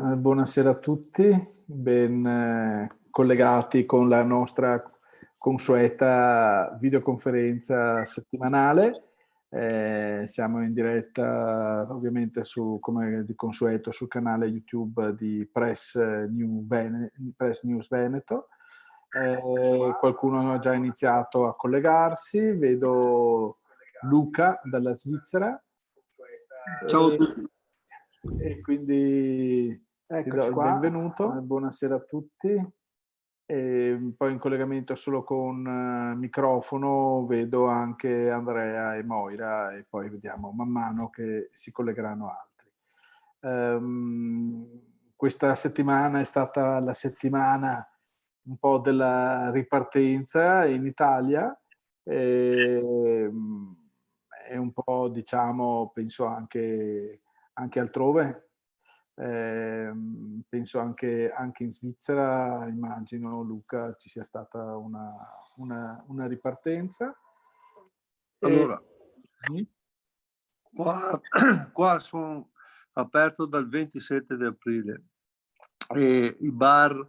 Buonasera a tutti, ben collegati con la nostra consueta videoconferenza settimanale. Siamo in diretta ovviamente come di consueto sul canale YouTube di Press News Veneto. Qualcuno ha già iniziato a collegarsi, vedo Luca dalla Svizzera. Ciao a tutti. E quindi ti do il benvenuto, buonasera a tutti. E poi in collegamento solo con microfono vedo anche Andrea e Moira e poi vediamo man mano che si collegheranno altri. Questa settimana è stata la settimana un po' della ripartenza in Italia. È un po', diciamo, penso anche altrove. Penso anche in Svizzera, immagino, Luca, ci sia stata una ripartenza. Allora, qua sono aperto dal 27 di aprile e i bar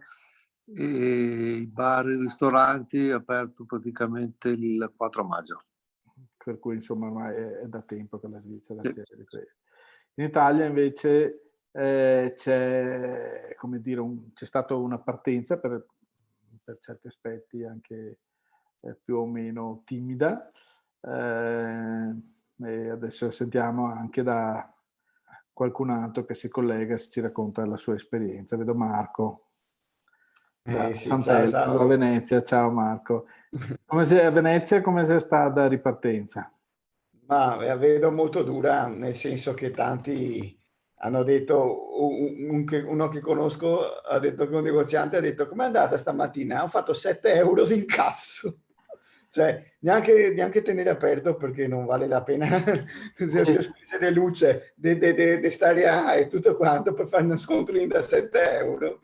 e i ristoranti aperto praticamente il 4 maggio. Per cui insomma ormai è da tempo che la Svizzera si è ripresa. In Italia invece c'è, come dire, c'è stata una partenza per certi aspetti anche più o meno timida. E adesso sentiamo anche da qualcun altro che si collega e ci racconta la sua esperienza. Vedo Marco da Sant'Elmo, da Venezia. Ciao Marco. A Venezia come sia stata la ripartenza? Ma la vedo molto dura, nel senso che tanti hanno detto, uno che conosco ha detto che un negoziante ha detto: com'è andata stamattina? Ho fatto 7 euro di incasso. Cioè, neanche tenere aperto perché non vale la pena le spese di luce, di stare e tutto quanto per fare uno scontrino da 7 euro.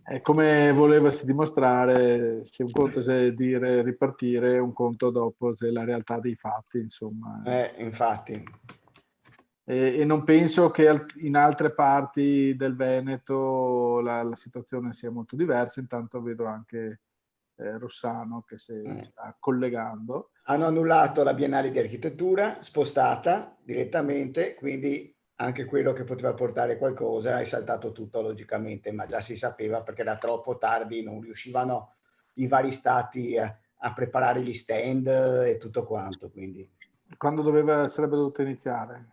È come volevasi dimostrare, se un conto è dire ripartire, un conto dopo se la realtà dei fatti, insomma. Infatti. E non penso che in altre parti del Veneto la situazione sia molto diversa. Intanto vedo anche Rossano che si sta collegando. Hanno annullato la Biennale di Architettura, spostata direttamente, quindi anche quello che poteva portare qualcosa è saltato tutto logicamente, ma già si sapeva perché era troppo tardi, non riuscivano i vari stati a preparare gli stand e tutto quanto. Quindi. Quando sarebbe dovuto iniziare?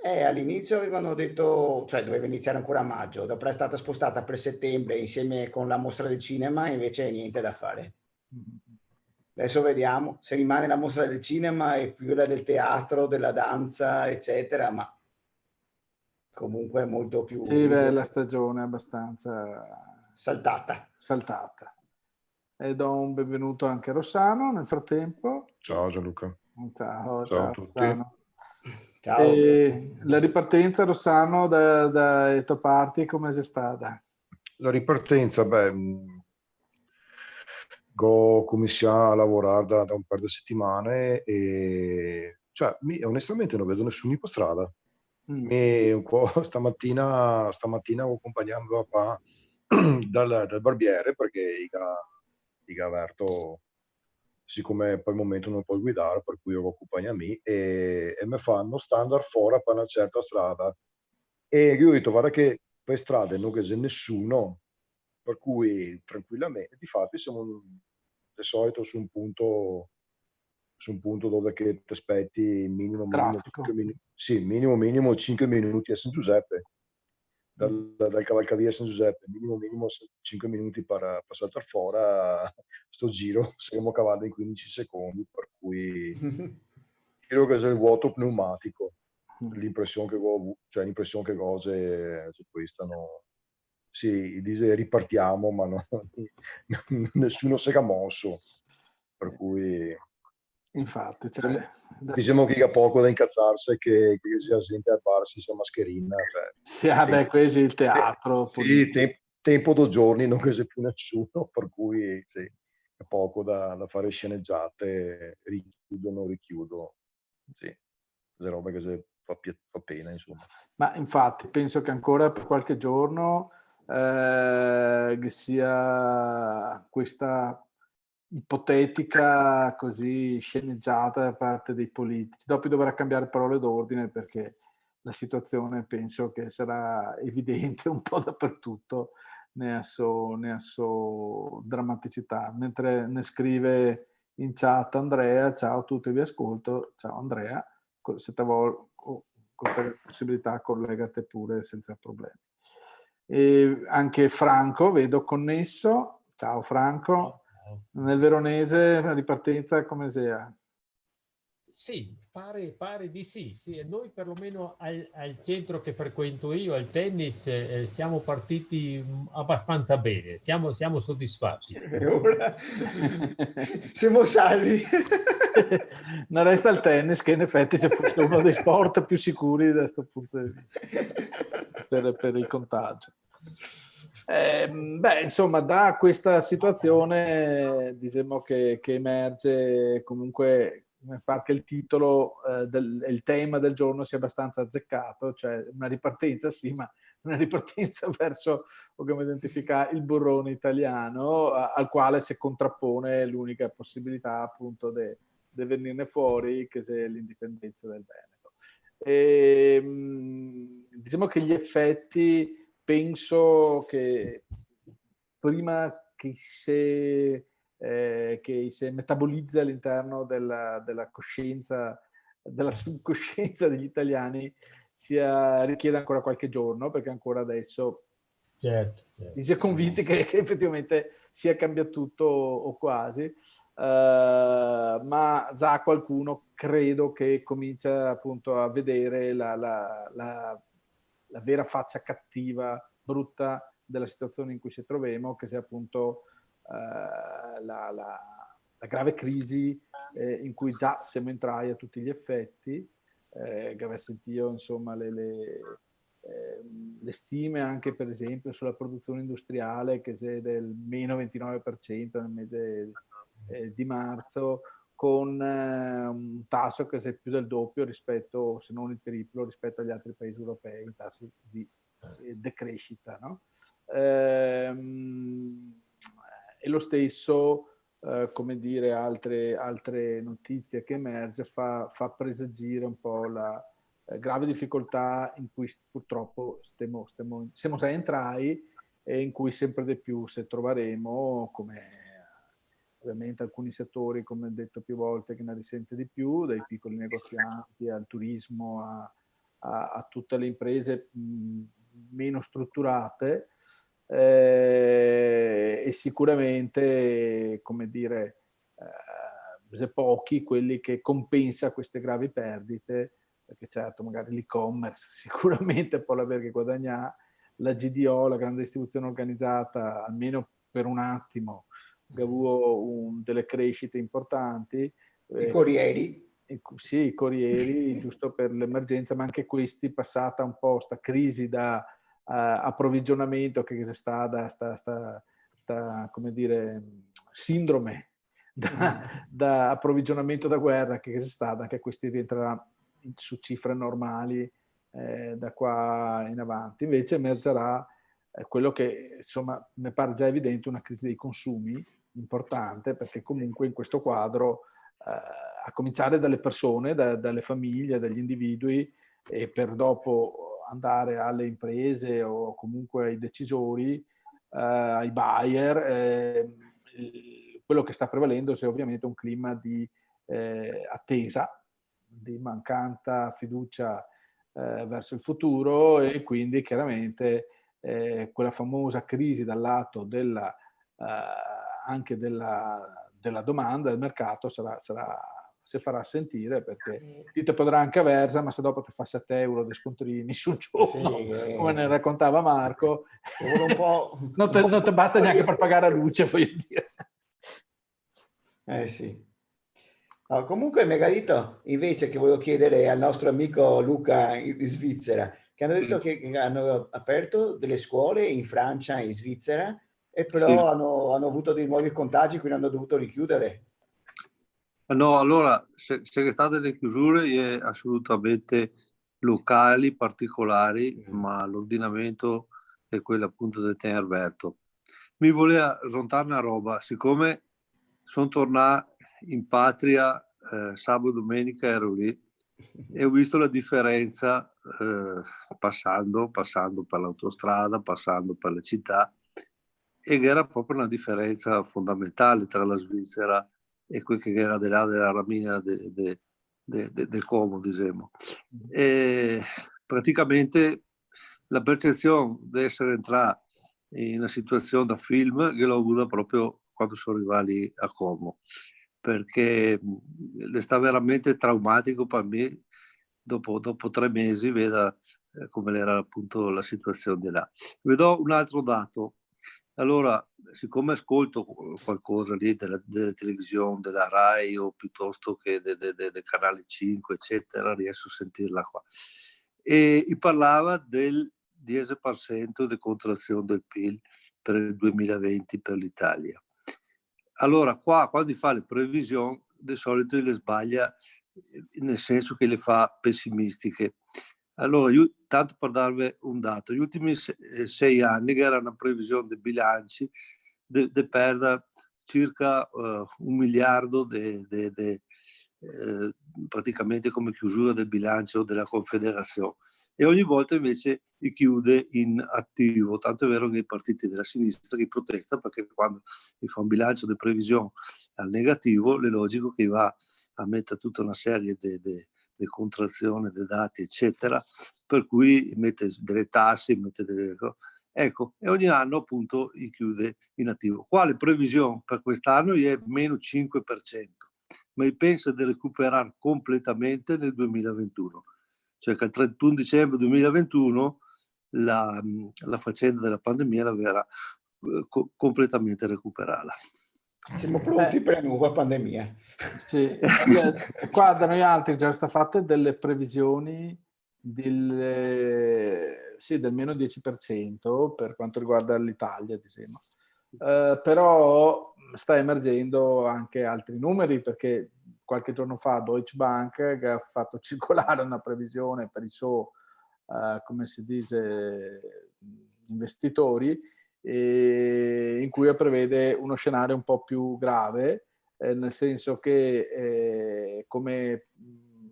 All'inizio avevano detto, cioè doveva iniziare ancora a maggio, dopo è stata spostata per settembre insieme con la mostra del cinema, invece niente da fare. Adesso vediamo se rimane la mostra del cinema e più quella del teatro, della danza, eccetera, ma comunque è molto più... Sì, la stagione è abbastanza saltata. E do un benvenuto anche a Rossano nel frattempo. Ciao Gianluca. Ciao a tutti. Rossano. Ciao. La ripartenza, Rossano, da Etoparti come è stata? La ripartenza, ho cominciato a lavorare da un paio di settimane e onestamente non vedo nessuno per strada. Un po' stamattina ho accompagnato mio papà dal barbiere perché il avverto, siccome poi al momento non puoi guidare, per cui io accompagno me e mi fanno standard fuori per una certa strada. E io ho detto, guarda che per strade non c'è nessuno, per cui tranquillamente, difatti siamo di solito su un punto dove che ti aspetti minimo 5 minuti, sì, minimo 5 minuti a San Giuseppe, dal cavalcavia a San Giuseppe, minimo 5 minuti per saltare fuori, sto giro siamo cavati in 15 secondi, per cui credo che sia il vuoto pneumatico. L'impressione che ho avuto, cioè l'impressione che cose su questa sì, dice ripartiamo, ma nessuno si è mosso, per cui infatti diciamo che ha poco da incazzarsi che sia gente a farsi la mascherina, cioè, questo è il teatro, sì, tempo 2 giorni non c'è più nessuno, per cui sì, è poco da fare sceneggiate, richiudo, sì, le robe che fa pena, insomma. Ma infatti penso che ancora per qualche giorno che sia questa ipotetica così sceneggiata da parte dei politici. Dopo dovrà cambiare parole d'ordine, perché la situazione penso che sarà evidente un po' dappertutto, ne ha so drammaticità. Mentre ne scrive in chat Andrea: ciao a tutti, vi ascolto. Ciao Andrea, se te vuoi, con la possibilità, collegate pure senza problemi. E anche Franco vedo connesso. Ciao Franco. Nel veronese la ripartenza come sia? Sì, pare di sì. Sì. Noi perlomeno al centro che frequento io, al tennis, siamo partiti abbastanza bene, siamo soddisfatti. Ora siamo salvi. Non resta il tennis, che in effetti se fosse uno dei sport più sicuri da questo punto di vista per il contagio. Insomma, da questa situazione diciamo che emerge comunque, mi pare che il titolo il tema del giorno sia abbastanza azzeccato, cioè una ripartenza sì, ma una ripartenza verso, come identificare, il burrone italiano, al quale si contrappone l'unica possibilità appunto di venirne fuori, che è l'indipendenza del Veneto. Diciamo che gli effetti, penso che prima che si metabolizza all'interno della coscienza, della subcoscienza degli italiani, richiede ancora qualche giorno, perché ancora adesso certo. Si è convinti che effettivamente sia cambiato tutto o quasi, ma già qualcuno credo che comincia appunto a vedere la vera faccia cattiva, brutta della situazione in cui ci troviamo, che sia appunto la grave crisi in cui già siamo entrati a tutti gli effetti, che aveva sentito insomma le stime anche per esempio sulla produzione industriale, che è del meno 29% nel mese di marzo, con un tasso che è più del doppio rispetto, se non il triplo, rispetto agli altri paesi europei, in tassi di decrescita, no? E lo stesso, come dire, altre notizie che emerge fa presagire un po' la grave difficoltà in cui purtroppo siamo già entrati, e in cui sempre di più se troveremo, come ovviamente alcuni settori, come detto più volte, che ne risente di più, dai piccoli negozianti al turismo a tutte le imprese meno strutturate, e sicuramente, come dire, pochi quelli che compensa queste gravi perdite, perché certo magari l'e-commerce sicuramente può aver che guadagnare, la GDO, la grande distribuzione organizzata, almeno per un attimo ha avuto delle crescite importanti. I corrieri. Sì, i corrieri, giusto per l'emergenza, ma anche questi, passata un po' sta crisi da approvvigionamento, che sta come dire, sindrome da approvvigionamento da guerra, che c'è stata, anche questi rientrerà su cifre normali da qua in avanti. Invece emergerà quello che insomma mi pare già evidente, una crisi dei consumi importante, perché comunque in questo quadro, a cominciare dalle persone, dalle famiglie, dagli individui, e per dopo andare alle imprese o comunque ai decisori, ai buyer, quello che sta prevalendo è ovviamente un clima di attesa, di mancata fiducia verso il futuro, e quindi chiaramente quella famosa crisi dal lato anche della domanda del mercato si farà sentire, perché ti potrà anche avversa, ma se dopo ti fa 7 euro di scontrini su un giorno, come ne raccontava Marco, non ti basta neanche per pagare la luce, voglio dire. Sì. No, comunque Megalito, invece, che volevo chiedere al nostro amico Luca di Svizzera, che hanno detto che hanno aperto delle scuole in Francia e in Svizzera, e però hanno avuto dei nuovi contagi, quindi hanno dovuto richiudere. No, allora, se sono state le chiusure, assolutamente locali, particolari, ma l'ordinamento è quello appunto del Tenerberto. Mi voleva raccontare una roba, siccome sono tornato in patria sabato e domenica, ero lì e ho visto la differenza passando per l'autostrada, passando per le città, e era proprio una differenza fondamentale tra la Svizzera e quel che era della ramina del Como, diciamo. E praticamente la percezione di essere entrato in una situazione da film che l'ho avuta proprio quando sono arrivato lì a Como, perché è stato veramente traumatico per me dopo 3 mesi, veda come era appunto la situazione di là. Vi do un altro dato. Allora, siccome ascolto qualcosa lì della televisione, della RAI o piuttosto che del canale 5, eccetera, riesco a sentirla qua. E parlava del 10% di contrazione del PIL per il 2020 per l'Italia. Allora, qua quando fa le previsioni, di solito le sbaglia, nel senso che le fa pessimistiche. Allora, tanto per darvi un dato, gli ultimi 6 anni, che era una previsione dei bilanci, di perdere circa 1 miliardo praticamente come chiusura del bilancio della Confederazione, e ogni volta invece li chiude in attivo, tanto è vero che i partiti della sinistra che protestano, perché quando si fa un bilancio di previsione al negativo, è logico che va a mettere tutta una serie di contrazione dei dati, eccetera, per cui mette delle tasse, mette delle cose. Ecco, e ogni anno appunto li chiude in attivo. Qua le previsioni per quest'anno è meno 5%, ma pensa di recuperare completamente nel 2021. Cioè che al 31 dicembre 2021 la faccenda della pandemia la verrà completamente recuperata. Siamo pronti per la nuova pandemia. Sì. Qua da noi altri già sta fatte delle previsioni del meno 10% per quanto riguarda l'Italia, diciamo. Però sta emergendo anche altri numeri, perché qualche giorno fa Deutsche Bank che ha fatto circolare una previsione per i suoi, come si dice, investitori, in cui prevede uno scenario un po' più grave, nel senso che come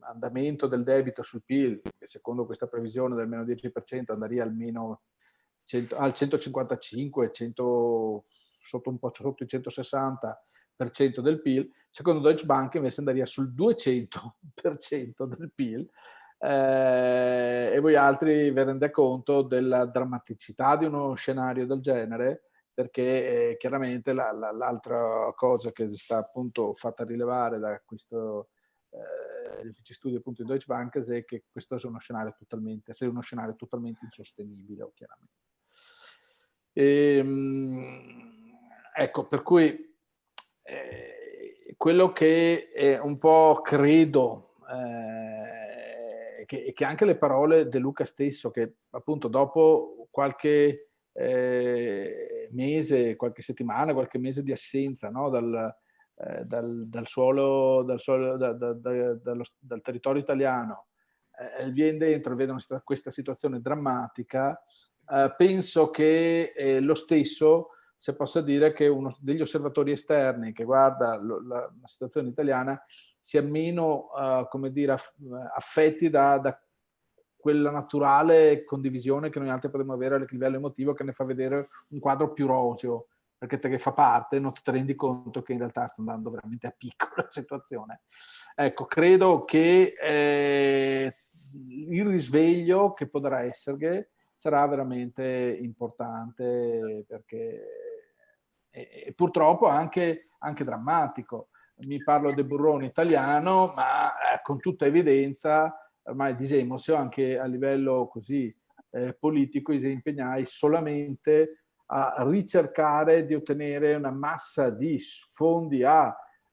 andamento del debito sul PIL, che secondo questa previsione del meno 10% andaria almeno al 155, 100, un po' sotto il 160% del PIL, secondo Deutsche Bank invece andaria sul 200% del PIL. E voi altri vi rendete conto della drammaticità di uno scenario del genere, perché chiaramente l'altra cosa che si sta appunto fatta rilevare da questo gli uffici studi appunto di Deutsche Bank è che questo è uno scenario totalmente insostenibile, chiaramente. Ecco, per cui quello che è un po' credo che anche le parole De Luca stesso, che appunto dopo qualche mese, qualche settimana, qualche mese di assenza, no, dal territorio italiano, viene dentro e vedono questa situazione drammatica, penso che lo stesso si possa dire che uno degli osservatori esterni che guarda la situazione italiana sia meno, come dire, affetti da quella naturale condivisione che noi altri potremmo avere a livello emotivo, che ne fa vedere un quadro più roseo, perché te che fa parte non ti rendi conto che in realtà sta andando veramente a picco la situazione. Ecco, credo che il risveglio che potrà essere sarà veramente importante, perché purtroppo anche drammatico. Mi parlo del burrone italiano, ma con tutta evidenza ormai disemosio anche a livello così politico si impegnai solamente a ricercare di ottenere una massa di fondi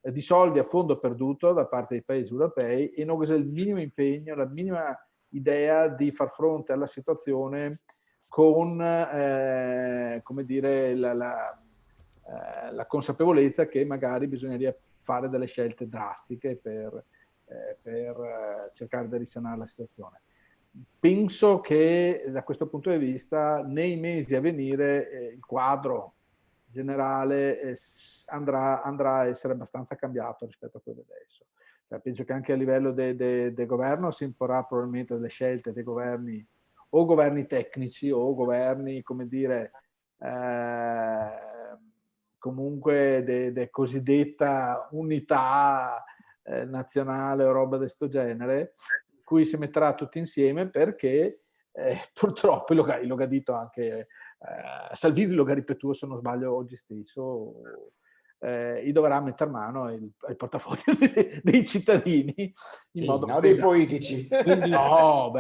di soldi a fondo perduto da parte dei paesi europei, e non c'è il minimo impegno, la minima idea di far fronte alla situazione con come dire la consapevolezza che magari bisogneria fare delle scelte drastiche per cercare di risanare la situazione. penso che da questo punto di vista nei mesi a venire il quadro generale andrà a essere abbastanza cambiato rispetto a quello adesso. Penso che anche a livello del governo si imporrà probabilmente delle scelte dei governi, o governi tecnici o governi, come dire, comunque de cosiddetta unità nazionale o roba di questo genere, in cui si metterà tutti insieme perché purtroppo, lo ha detto anche Salvini, lo ha ripetuto se non sbaglio oggi stesso, gli dovrà mettere mano al portafoglio dei cittadini in modo no, dei politici. No,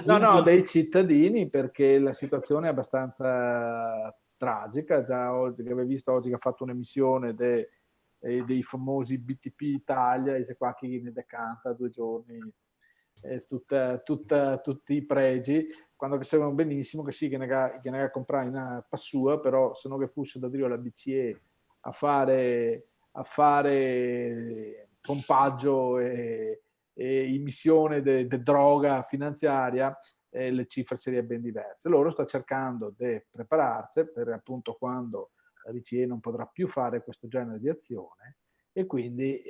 no, dei cittadini, perché la situazione è abbastanza tragica. Già oggi, che avevo visto oggi che ha fatto un'emissione dei famosi BTP Italia, e c'è qua chi ne decanta 2 giorni tutti i pregi, quando sapevano benissimo che sì, che ne comprare in passua, però se no che fosse da dire la BCE a fare pompaggio e emissione di droga finanziaria, le cifre sarebbero ben diverse. Loro sta cercando di prepararsi per appunto quando la BCE non potrà più fare questo genere di azione, e quindi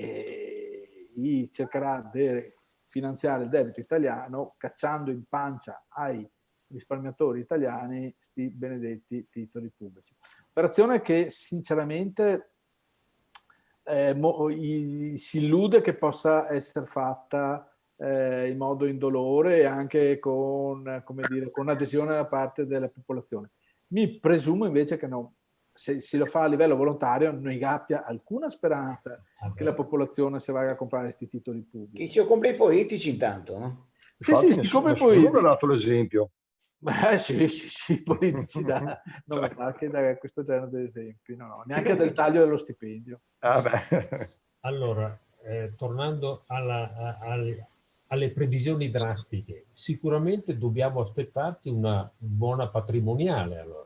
cercherà di finanziare il debito italiano cacciando in pancia ai risparmiatori italiani sti benedetti titoli pubblici. Operazione che sinceramente si illude che possa essere fatta in modo indolore e anche con, come dire, con adesione da parte della popolazione. Mi presumo invece che no. Se lo fa a livello volontario non abbia alcuna speranza che la popolazione si vada a comprare questi titoli pubblici. Chi si compra i politici intanto, no? Infatti sì, nessuno ha dato l'esempio. Sì, i politici non mi sa che da questo genere di esempi, no, neanche del taglio dello stipendio. Allora, tornando alle previsioni drastiche, sicuramente dobbiamo aspettarci una buona patrimoniale, allora.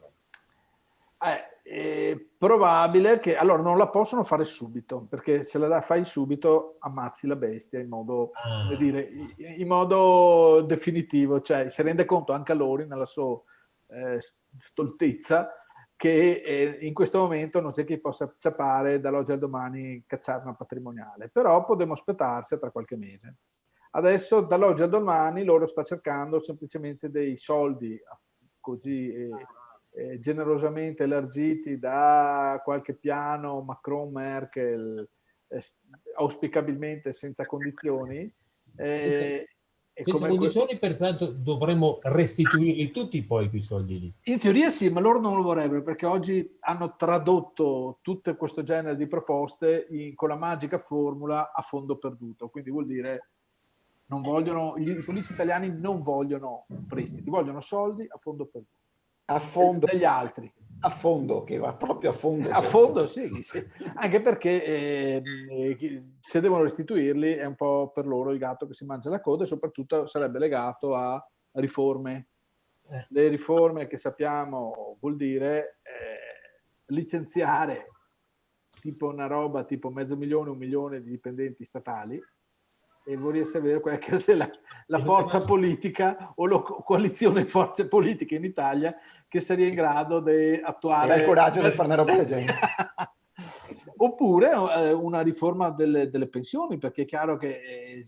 È probabile che allora non la possono fare subito, perché se la fai subito ammazzi la bestia in modo, come dire, in modo definitivo, cioè si rende conto anche loro nella sua stoltezza che in questo momento non c'è chi possa acciappare dall'oggi al domani cacciare una patrimoniale, però potremo aspettarsi tra qualche mese. Adesso dall'oggi al domani loro sta cercando semplicemente dei soldi così generosamente elargiti da qualche piano Macron-Merkel, auspicabilmente senza condizioni. Senza condizioni, pertanto dovremmo restituirli tutti poi quei soldi lì. In teoria sì, ma loro non lo vorrebbero, perché oggi hanno tradotto tutto questo genere di proposte con la magica formula a fondo perduto. Quindi vuol dire non vogliono, i politici italiani non vogliono prestiti, vogliono soldi a fondo perduto. A fondo degli altri. A fondo, che va proprio a fondo. A fondo, sì. Anche perché se devono restituirli è un po' per loro il gatto che si mangia la coda, e soprattutto sarebbe legato a riforme. Le riforme che sappiamo vuol dire licenziare tipo una roba tipo 500.000, 1 milione di dipendenti statali, e vorrei sapere qual è che la forza politica o la coalizione di forze politiche in Italia che sarebbe in grado di attuare il coraggio di fare una roba del genere. Oppure una riforma delle pensioni, perché è chiaro che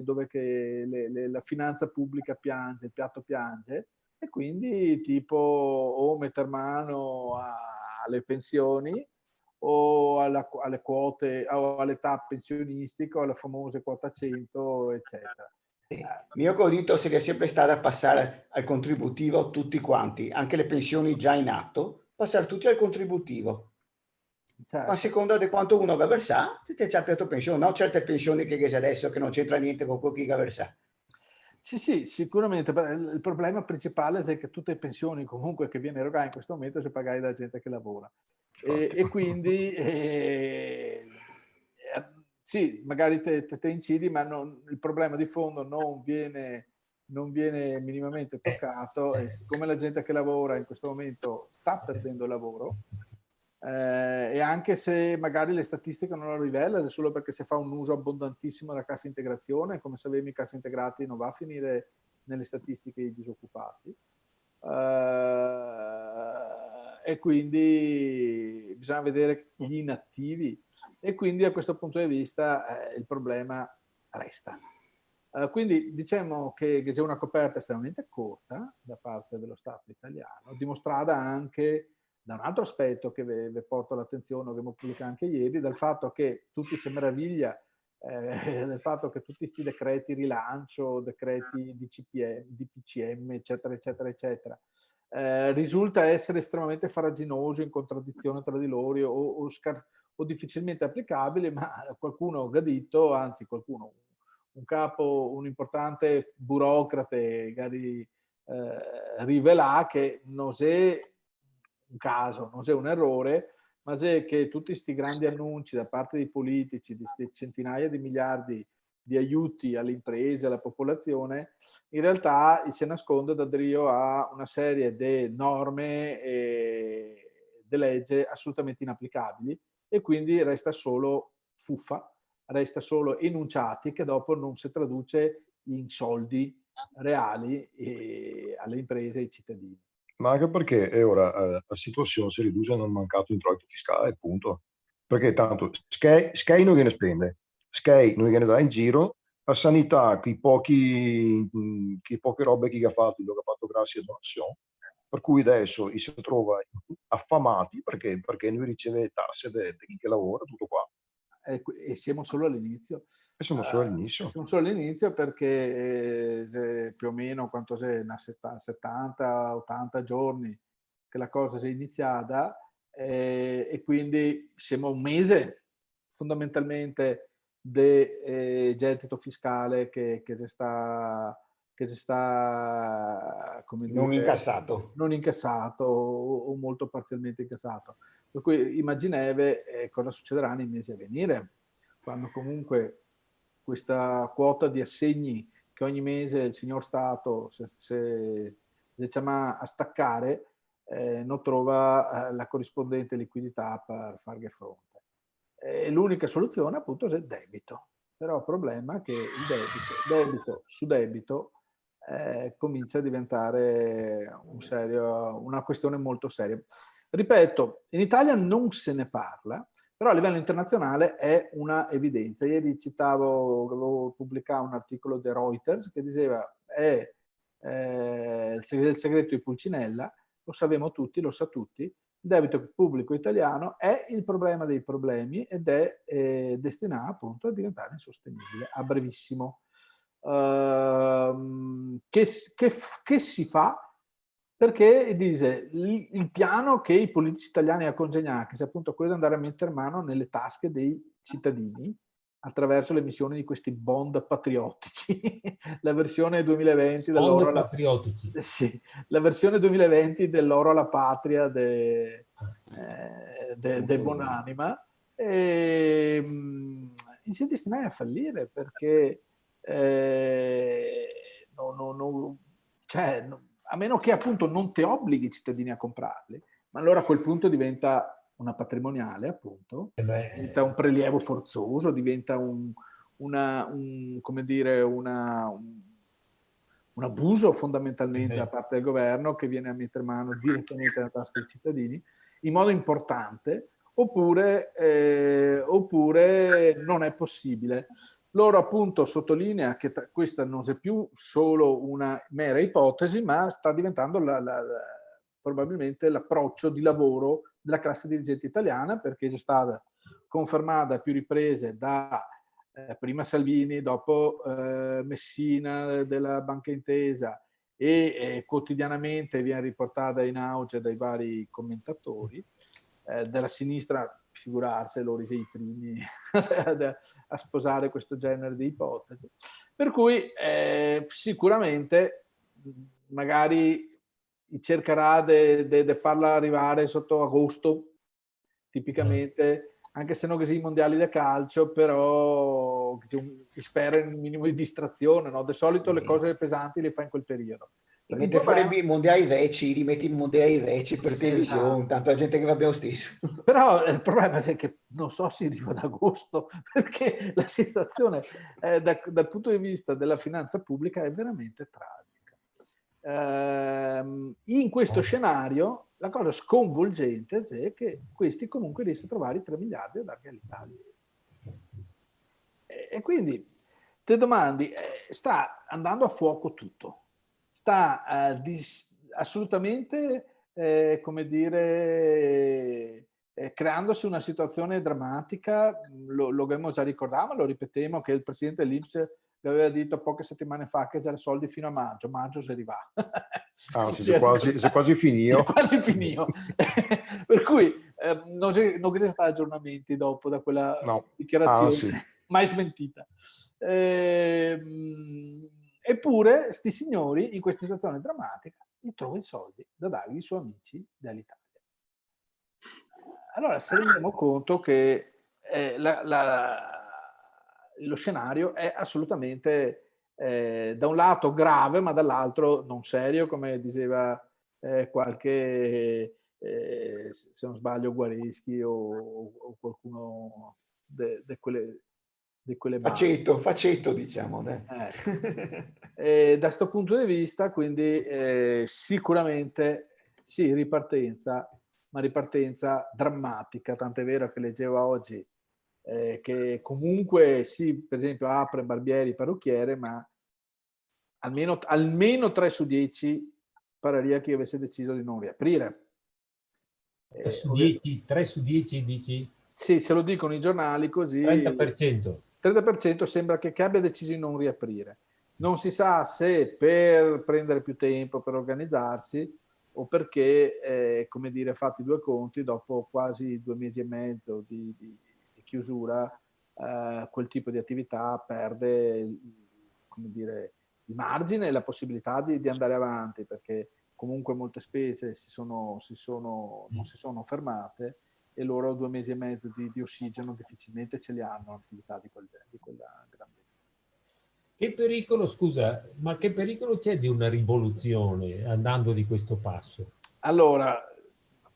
dove che la finanza pubblica piange, il piatto piange, e quindi tipo o metter mano alle pensioni o alle quote o all'età pensionistica o alle famose quota 100, eccetera. Il mio convinto sarebbe sempre stato a passare al contributivo tutti quanti, anche le pensioni già in atto, passare tutti al contributivo. Certo. A seconda di quanto uno va a versare, c'è più pensione, no? Certe pensioni che adesso che non c'entra niente con quello che va a versare. Sì, sicuramente. Il problema principale è che tutte le pensioni comunque che viene erogate in questo momento sono pagate da gente che lavora. E quindi sì, magari te incidi, ma il problema di fondo non viene minimamente toccato, e siccome la gente che lavora in questo momento sta perdendo il lavoro, E anche se magari le statistiche non lo rivelano, è solo perché si fa un uso abbondantissimo della cassa integrazione, come sapevamo i cassi integrati non va a finire nelle statistiche dei disoccupati. E quindi bisogna vedere gli inattivi, e quindi a questo punto di vista il problema resta. Quindi diciamo che c'è una coperta estremamente corta da parte dello Stato italiano, dimostrata anche da un altro aspetto che vi porto all'attenzione, che abbiamo pubblicato anche ieri, dal fatto che tutti si meraviglia del fatto che tutti questi decreti rilancio, decreti di PCM, eccetera, eccetera, eccetera, risulta essere estremamente farraginoso, in contraddizione tra di loro o difficilmente applicabili, ma qualcuno gradito, anzi qualcuno, un capo, un importante burocrate, magari rivela che non è un caso, non è un errore, ma è che tutti questi grandi annunci da parte dei politici, di queste centinaia di miliardi di aiuti alle imprese, alla popolazione, in realtà si nasconde da dentro a una serie di norme e di leggi assolutamente inapplicabili, e quindi resta solo fuffa, resta solo enunciati che dopo non si traduce in soldi reali alle imprese e ai cittadini. Ma anche perché ora la situazione si riduce nel mancato introito fiscale, punto. Perché tanto Sky non gliene spende, Sky non gliene dà in giro, la sanità, che poche robe che ha fatto grazie a donazione, per cui adesso si trova affamati perché non riceve tasse di chi lavora, tutto qua. E siamo solo all'inizio. Siamo solo all'inizio. Siamo solo all'inizio perché più o meno quanto c'è, 70-80 giorni che la cosa si è iniziata, e quindi siamo a un mese fondamentalmente di gettito fiscale che si sta come dire, non incassato o molto parzialmente incassato. Per cui immagineve cosa succederà nei mesi a venire, quando comunque questa quota di assegni che ogni mese il signor Stato se diciamo a staccare non trova la corrispondente liquidità per fargli fronte. L'unica soluzione appunto è il debito, però il problema è che il debito su debito comincia a diventare una questione molto seria. Ripeto, in Italia non se ne parla, però a livello internazionale è una evidenza. Ieri avevo pubblicato un articolo di Reuters che diceva è il segreto di Pulcinella, lo sappiamo tutti, lo sa tutti, il debito pubblico italiano è il problema dei problemi ed è destinato appunto a diventare insostenibile a brevissimo. Che si fa? Perché dice il piano che i politici italiani hanno congegnato, che è appunto quello di andare a mettere mano nelle tasche dei cittadini attraverso l'emissione di questi bond patriottici, la versione 2020 dell'oro alla patriottici. Sì, la versione 2020 dell'oro alla patria de Bonanima, si è destinati a fallire perché a meno che appunto non ti obblighi i cittadini a comprarli, ma allora a quel punto diventa una patrimoniale, appunto, diventa un prelievo forzoso, diventa un abuso fondamentalmente da parte del governo che viene a mettere mano direttamente nella tasca dei cittadini in modo importante, oppure non è possibile. Loro appunto sottolinea che questa non è più solo una mera ipotesi, ma sta diventando probabilmente l'approccio di lavoro della classe dirigente italiana, perché è stata confermata a più riprese da prima Salvini, dopo Messina della Banca Intesa e quotidianamente viene riportata in auge dai vari commentatori della sinistra. Figurarsi, loro i primi a sposare questo genere di ipotesi. Per cui sicuramente magari cercherà di farla arrivare sotto agosto, tipicamente, anche se non così i mondiali da calcio, però spera in un minimo di distrazione, no? Di solito le cose pesanti le fa in quel periodo. Mentre farebbe i mondiali vecchi, rimetti i mondiali vecchi per televisione, esatto. Tanto la gente che va abbiamo stesso. Però il problema è che non so se arriva ad agosto, perché la situazione dal punto di vista della finanza pubblica è veramente tragica. In questo scenario la cosa sconvolgente è che questi comunque riescono a trovare i 3 miliardi a darli all'Italia. E quindi ti domandi, sta andando a fuoco tutto, sta assolutamente, come dire, creandosi una situazione drammatica. Lo abbiamo già ricordato, ma lo ripetiamo, che il presidente dell'INPS aveva detto poche settimane fa che c'era soldi fino a maggio se arriva. Se quasi finito. Quasi finito. Per cui non c'è stato aggiornamenti dopo da quella dichiarazione mai smentita. Eppure questi signori in questa situazione drammatica gli trovano i soldi da dargli ai suoi amici dall'Italia. Allora se rendiamo conto che lo scenario è assolutamente da un lato grave, ma dall'altro non serio, come diceva qualche, se non sbaglio, Guareschi o qualcuno di quelle Faceto, diciamo. Da questo punto di vista, quindi sicuramente sì, ripartenza, ma ripartenza drammatica, tant'è vero che leggevo oggi che comunque sì, per esempio apre barbieri, parrucchiere, ma almeno 3 su 10 pareria che avesse deciso di non riaprire. 3 su 10 dici? Sì, se lo dicono i giornali così. 30% sembra che abbia deciso di non riaprire. Non si sa se per prendere più tempo per organizzarsi o perché, come dire, fatti 2 conti, dopo quasi 2 mesi e mezzo di chiusura, quel tipo di attività perde, come dire, il margine e la possibilità di andare avanti, perché comunque molte spese non si sono fermate e loro 2 mesi e mezzo di ossigeno difficilmente ce li hanno attività di quella grandezza. Che pericolo, scusa, ma che pericolo c'è di una rivoluzione andando di questo passo? Allora,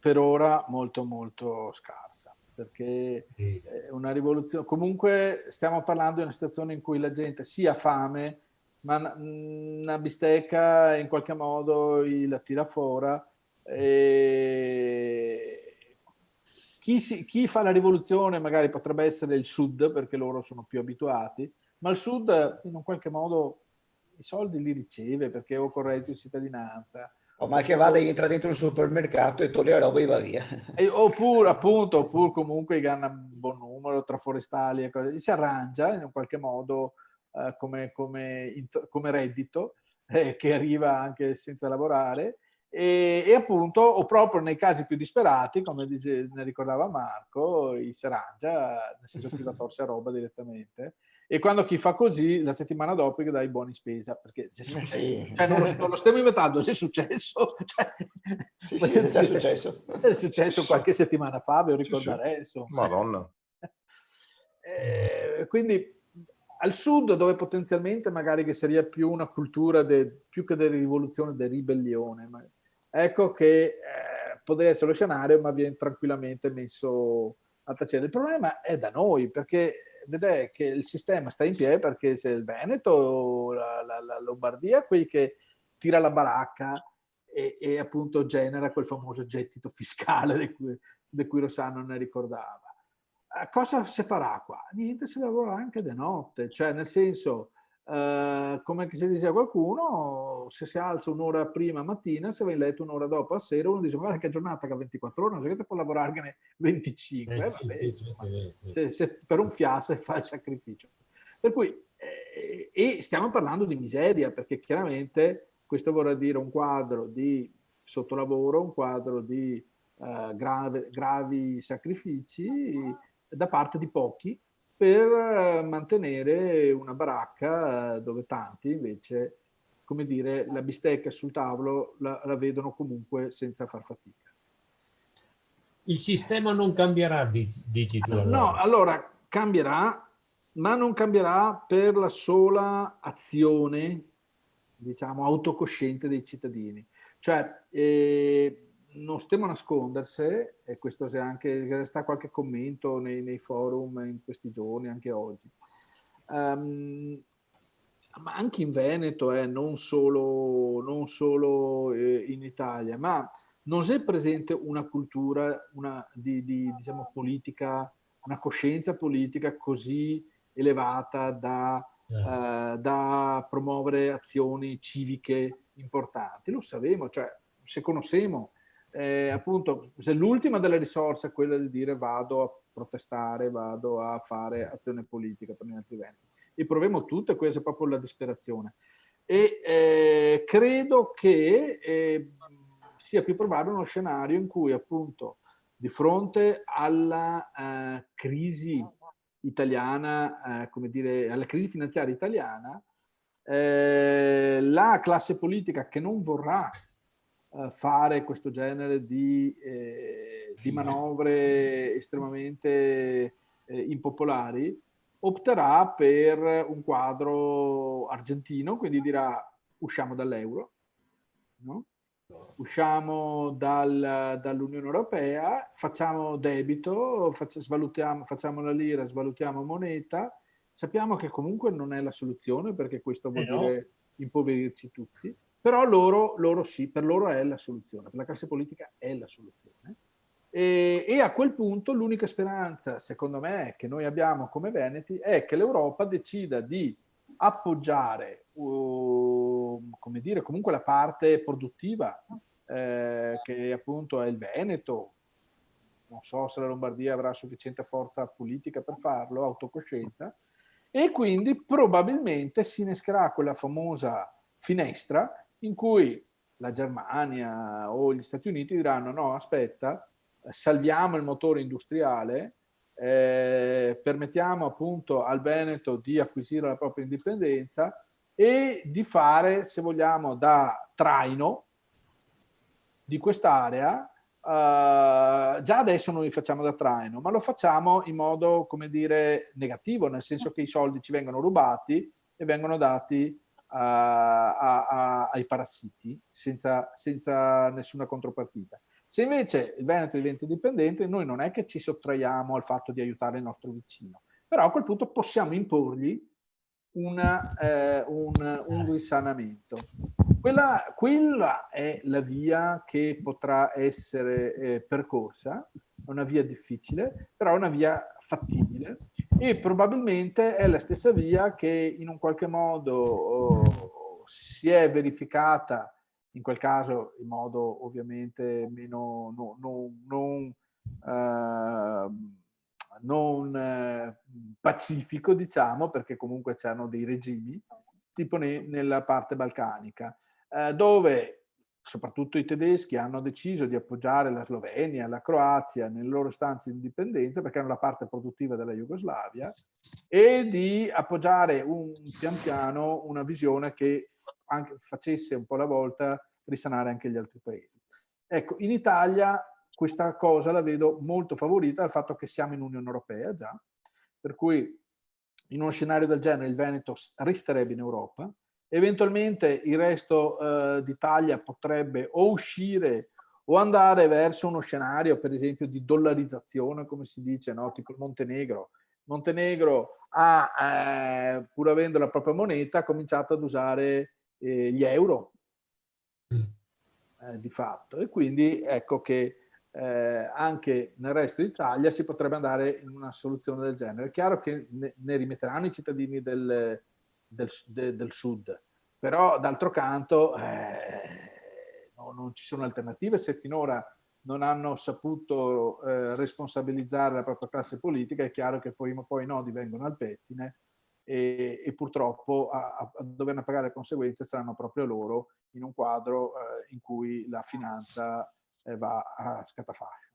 per ora molto molto scarsa, perché una rivoluzione, comunque stiamo parlando di una situazione in cui la gente sì ha fame, ma una bistecca in qualche modo la tira fuori. Chi fa la rivoluzione magari potrebbe essere il Sud, perché loro sono più abituati, ma il Sud in un qualche modo i soldi li riceve perché o con reddito di cittadinanza. O mal che vada, entra dentro il supermercato e toglie la roba e va via. Oppure comunque ganna un buon numero tra forestali e cose, si arrangia in un qualche modo come reddito che arriva anche senza lavorare. E appunto, o proprio nei casi più disperati, come ne ricordava Marco, si arrangia, nel senso che va torse a roba direttamente. E quando chi fa così, la settimana dopo gli dai i buoni spesa, perché non lo stiamo inventando, è successo. È già successo. È successo qualche settimana fa, ve lo ricorderei. Insomma. Madonna. Quindi al sud, dove potenzialmente magari che sarebbe più una cultura più che della rivoluzione, della ribellione, ma ecco che potrebbe essere lo scenario, ma viene tranquillamente messo a tacere. Il problema è da noi, perché vedete che il sistema sta in piedi, perché c'è il Veneto, la Lombardia, quelli che tira la baracca e appunto genera quel famoso gettito fiscale di cui Rossano ne ricordava. Cosa si farà qua? Niente, si lavora anche di notte, cioè nel senso, come si diceva qualcuno, se si alza un'ora prima mattina, se va in letto un'ora dopo a sera, uno dice, ma che giornata che ha 24 ore, non so che può lavorarne 25, vabbè, se per un fiasse fa il sacrificio. Per cui, e stiamo parlando di miseria, perché chiaramente questo vorrà dire un quadro di sottolavoro, un quadro di gravi sacrifici da parte di pochi per mantenere una baracca dove tanti invece, come dire, la bistecca sul tavolo la vedono comunque senza far fatica. Il sistema non cambierà, dici tu? Allora. No, allora cambierà, ma non cambierà per la sola azione diciamo, autocosciente dei cittadini. Cioè, non stiamo a nascondersi, e questo c'è anche, sta qualche commento nei forum in questi giorni, anche oggi. Ma anche in Veneto, non solo in Italia, ma non c'è presente una cultura diciamo, politica, una coscienza politica così elevata da promuovere azioni civiche importanti. Lo sappiamo, cioè se conosciamo, appunto, se l'ultima delle risorse è quella di dire vado a protestare, vado a fare azione politica per gli altri eventi. E proviamo tutto, e questa è proprio la disperazione. E credo che sia più probabile uno scenario in cui, appunto, di fronte alla crisi italiana, come dire, alla crisi finanziaria italiana, la classe politica che non vorrà fare questo genere di manovre estremamente impopolari opterà per un quadro argentino, quindi dirà usciamo dall'euro, no? Usciamo dall'Unione Europea, facciamo debito, facciamo la lira, svalutiamo moneta. Sappiamo che comunque non è la soluzione, perché questo vuol dire impoverirci tutti, però loro sì, per loro è la soluzione, per la classe politica è la soluzione. E a quel punto l'unica speranza, secondo me, che noi abbiamo come veneti è che l'Europa decida di appoggiare, come dire, comunque la parte produttiva, che appunto è il Veneto. Non so se la Lombardia avrà sufficiente forza politica per farlo, autocoscienza, e quindi probabilmente si innescherà quella famosa finestra in cui la Germania o gli Stati Uniti diranno no, aspetta, salviamo il motore industriale, permettiamo appunto al Veneto di acquisire la propria indipendenza e di fare, se vogliamo, da traino di quest'area. Già adesso noi facciamo da traino, ma lo facciamo in modo, come dire, negativo, nel senso che i soldi ci vengono rubati e vengono dati ai parassiti senza nessuna contropartita. Se invece il Veneto diventa indipendente, noi non è che ci sottraiamo al fatto di aiutare il nostro vicino, però a quel punto possiamo imporgli un risanamento. Quella è la via che potrà essere percorsa, è una via difficile, però è una via fattibile, e probabilmente è la stessa via che in un qualche modo si è verificata, in quel caso in modo ovviamente meno non pacifico, diciamo, perché comunque c'erano dei regimi, tipo nella parte balcanica, dove soprattutto i tedeschi hanno deciso di appoggiare la Slovenia, la Croazia nelle loro istanze di indipendenza, perché erano la parte produttiva della Jugoslavia, e di appoggiare pian piano una visione che anche facesse un po' alla volta risanare anche gli altri paesi. Ecco, in Italia questa cosa la vedo molto favorita dal fatto che siamo in Unione Europea già, per cui in uno scenario del genere il Veneto resterebbe in Europa, eventualmente il resto d'Italia potrebbe o uscire o andare verso uno scenario, per esempio, di dollarizzazione, come si dice, no? Tipo il Montenegro. Montenegro ha, pur avendo la propria moneta, ha cominciato ad usare gli euro di fatto, e quindi ecco che anche nel resto d'Italia si potrebbe andare in una soluzione del genere. È chiaro che ne rimetteranno i cittadini del sud, però d'altro canto non ci sono alternative se finora non hanno saputo responsabilizzare la propria classe politica. È chiaro che prima o poi i nodi vengono al pettine e purtroppo a doverne pagare le conseguenze saranno proprio loro, in un quadro in cui la finanza va a scatafascio,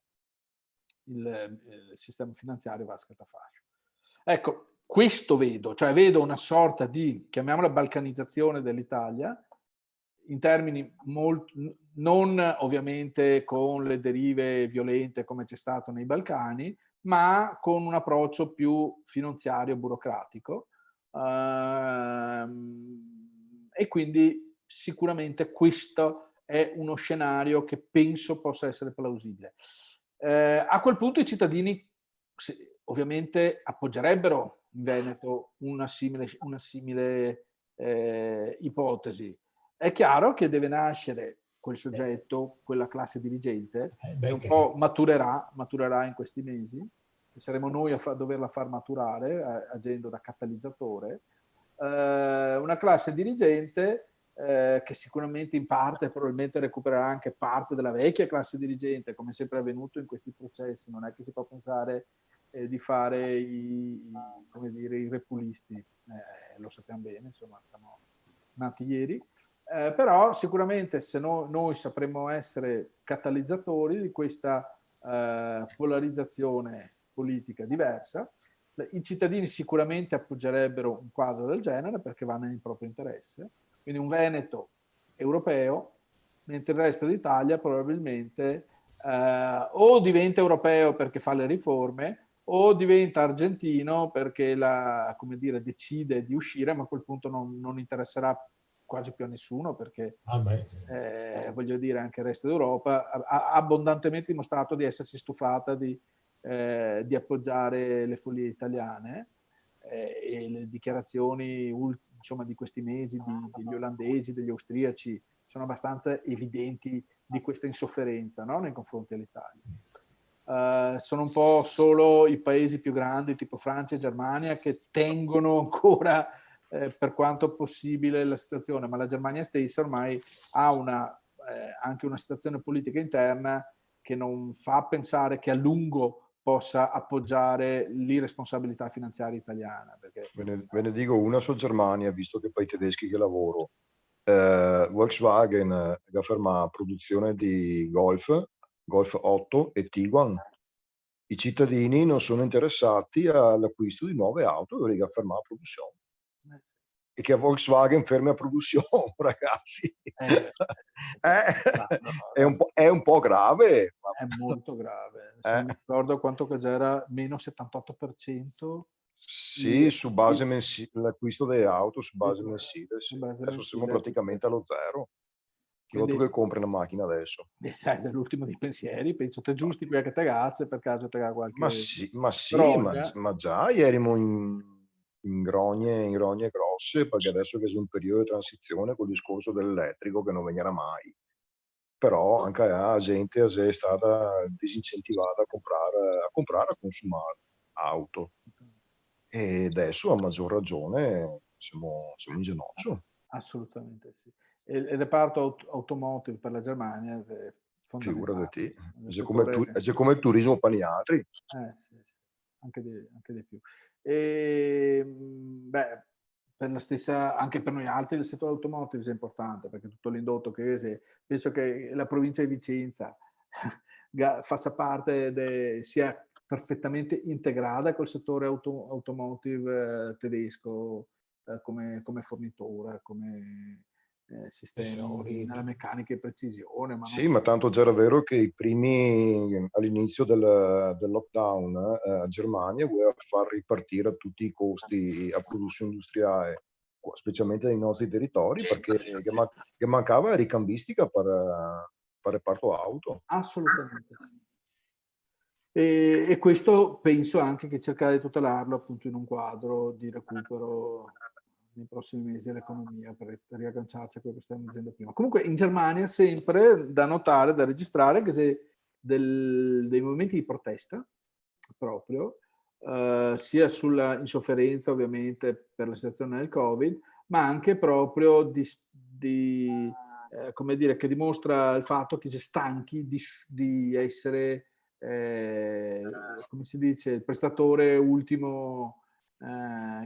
il sistema finanziario va a scatafascio. Ecco, questo vedo, cioè vedo una sorta di, chiamiamola, balcanizzazione dell'Italia, in termini non ovviamente con le derive violente come c'è stato nei Balcani, ma con un approccio più finanziario, burocratico, e quindi sicuramente questo è uno scenario che penso possa essere plausibile. A quel punto i cittadini ovviamente appoggerebbero in Veneto una simile ipotesi. È chiaro che deve nascere quel soggetto, quella classe dirigente, che un po' maturerà in questi mesi, e saremo noi a doverla far maturare, agendo da catalizzatore, una classe dirigente che sicuramente in parte probabilmente recupererà anche parte della vecchia classe dirigente, come sempre è avvenuto in questi processi. Non è che si può pensare di fare come dire, i repulisti, lo sappiamo bene, insomma, siamo nati ieri. Però sicuramente se noi sapremo essere catalizzatori di questa polarizzazione politica diversa, i cittadini sicuramente appoggerebbero un quadro del genere perché va nel proprio interesse. Quindi un Veneto europeo, mentre il resto d'Italia probabilmente o diventa europeo perché fa le riforme o diventa argentino perché come dire, decide di uscire, ma a quel punto non interesserà quasi più a nessuno perché voglio dire anche il resto d'Europa ha abbondantemente dimostrato di essersi stufata di appoggiare le follie italiane e le dichiarazioni insomma, di questi mesi degli olandesi, degli austriaci sono abbastanza evidenti di questa insofferenza, no? Nei confronti dell'Italia. Sono un po' solo i paesi più grandi tipo Francia e Germania che tengono ancora per quanto possibile la situazione, ma la Germania stessa ormai ha anche una situazione politica interna che non fa pensare che a lungo possa appoggiare l'irresponsabilità finanziaria italiana. Perché... Ve ne dico una su Germania, visto che poi i tedeschi che lavoro. Volkswagen ha fermato la produzione di Golf 8 e Tiguan. I cittadini non sono interessati all'acquisto di nuove auto perché ha fermato la produzione. E che a Volkswagen fermi la produzione, ragazzi. È un po' grave. È molto grave. Se mi ricordo quanto che già era meno 78%. Sì, su base mensile, l'acquisto delle auto su base mensile. Sì. Adesso siamo praticamente allo zero. Chi volta che compri una macchina adesso? Sai, è l'ultimo dei pensieri, penso te giusti quella che te gazze per caso te qualche... ma già ieri in grogne grosse, perché adesso che c'è un periodo di transizione col discorso dell'elettrico che non venirà mai. Però anche la gente è stata disincentivata a consumare auto. E adesso a maggior ragione siamo in ginocchio. Assolutamente sì. E il reparto automotive per la Germania è fondamentale. È come il turismo per gli altri. Sì, anche di più. Per la stessa, anche per noi altri il settore automotive è importante perché tutto l'indotto che penso che la provincia di Vicenza faccia parte, sia perfettamente integrata col settore automotive tedesco come fornitore, come sistema nella meccanica e precisione. Ma tanto già era vero che i primi all'inizio del lockdown a Germania voleva far ripartire tutti i costi a produzione industriale, specialmente nei nostri territori, perché che mancava ricambistica per reparto auto. Assolutamente sì. E questo penso anche che cercare di tutelarlo appunto in un quadro di recupero nei prossimi mesi dell'economia per riagganciarci a quello che stiamo dicendo prima. Comunque in Germania sempre da notare, da registrare che c'è dei movimenti di protesta proprio, sia sulla insofferenza ovviamente per la situazione del Covid, ma anche proprio come dire, che dimostra il fatto che si è stanchi di essere come si dice, il prestatore ultimo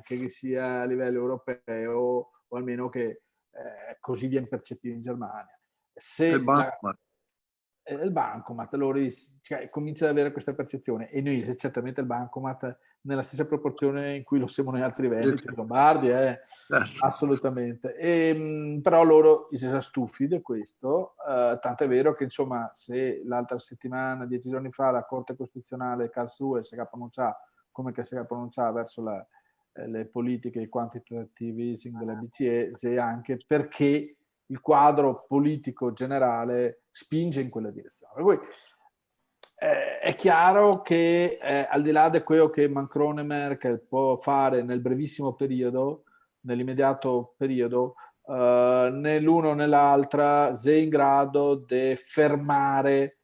che sia a livello europeo o almeno che così viene percepito in Germania. Se il bancomat comincia ad avere questa percezione e noi certamente il bancomat nella stessa proporzione in cui lo siamo noi altri veneti, lombardi, assolutamente. Però loro si sono stufi di questo, tant'è vero che insomma se l'altra settimana, 10 giorni fa, la Corte Costituzionale Karlsruhe si è pronunciata come che si è pronunciata verso le politiche quantitative easing della BCE, anche perché il quadro politico generale spinge in quella direzione. Per cui è chiaro che al di là di quello che Macron e Merkel può fare nel brevissimo periodo, nell'immediato periodo, né l'uno né l'altra è in grado di fermare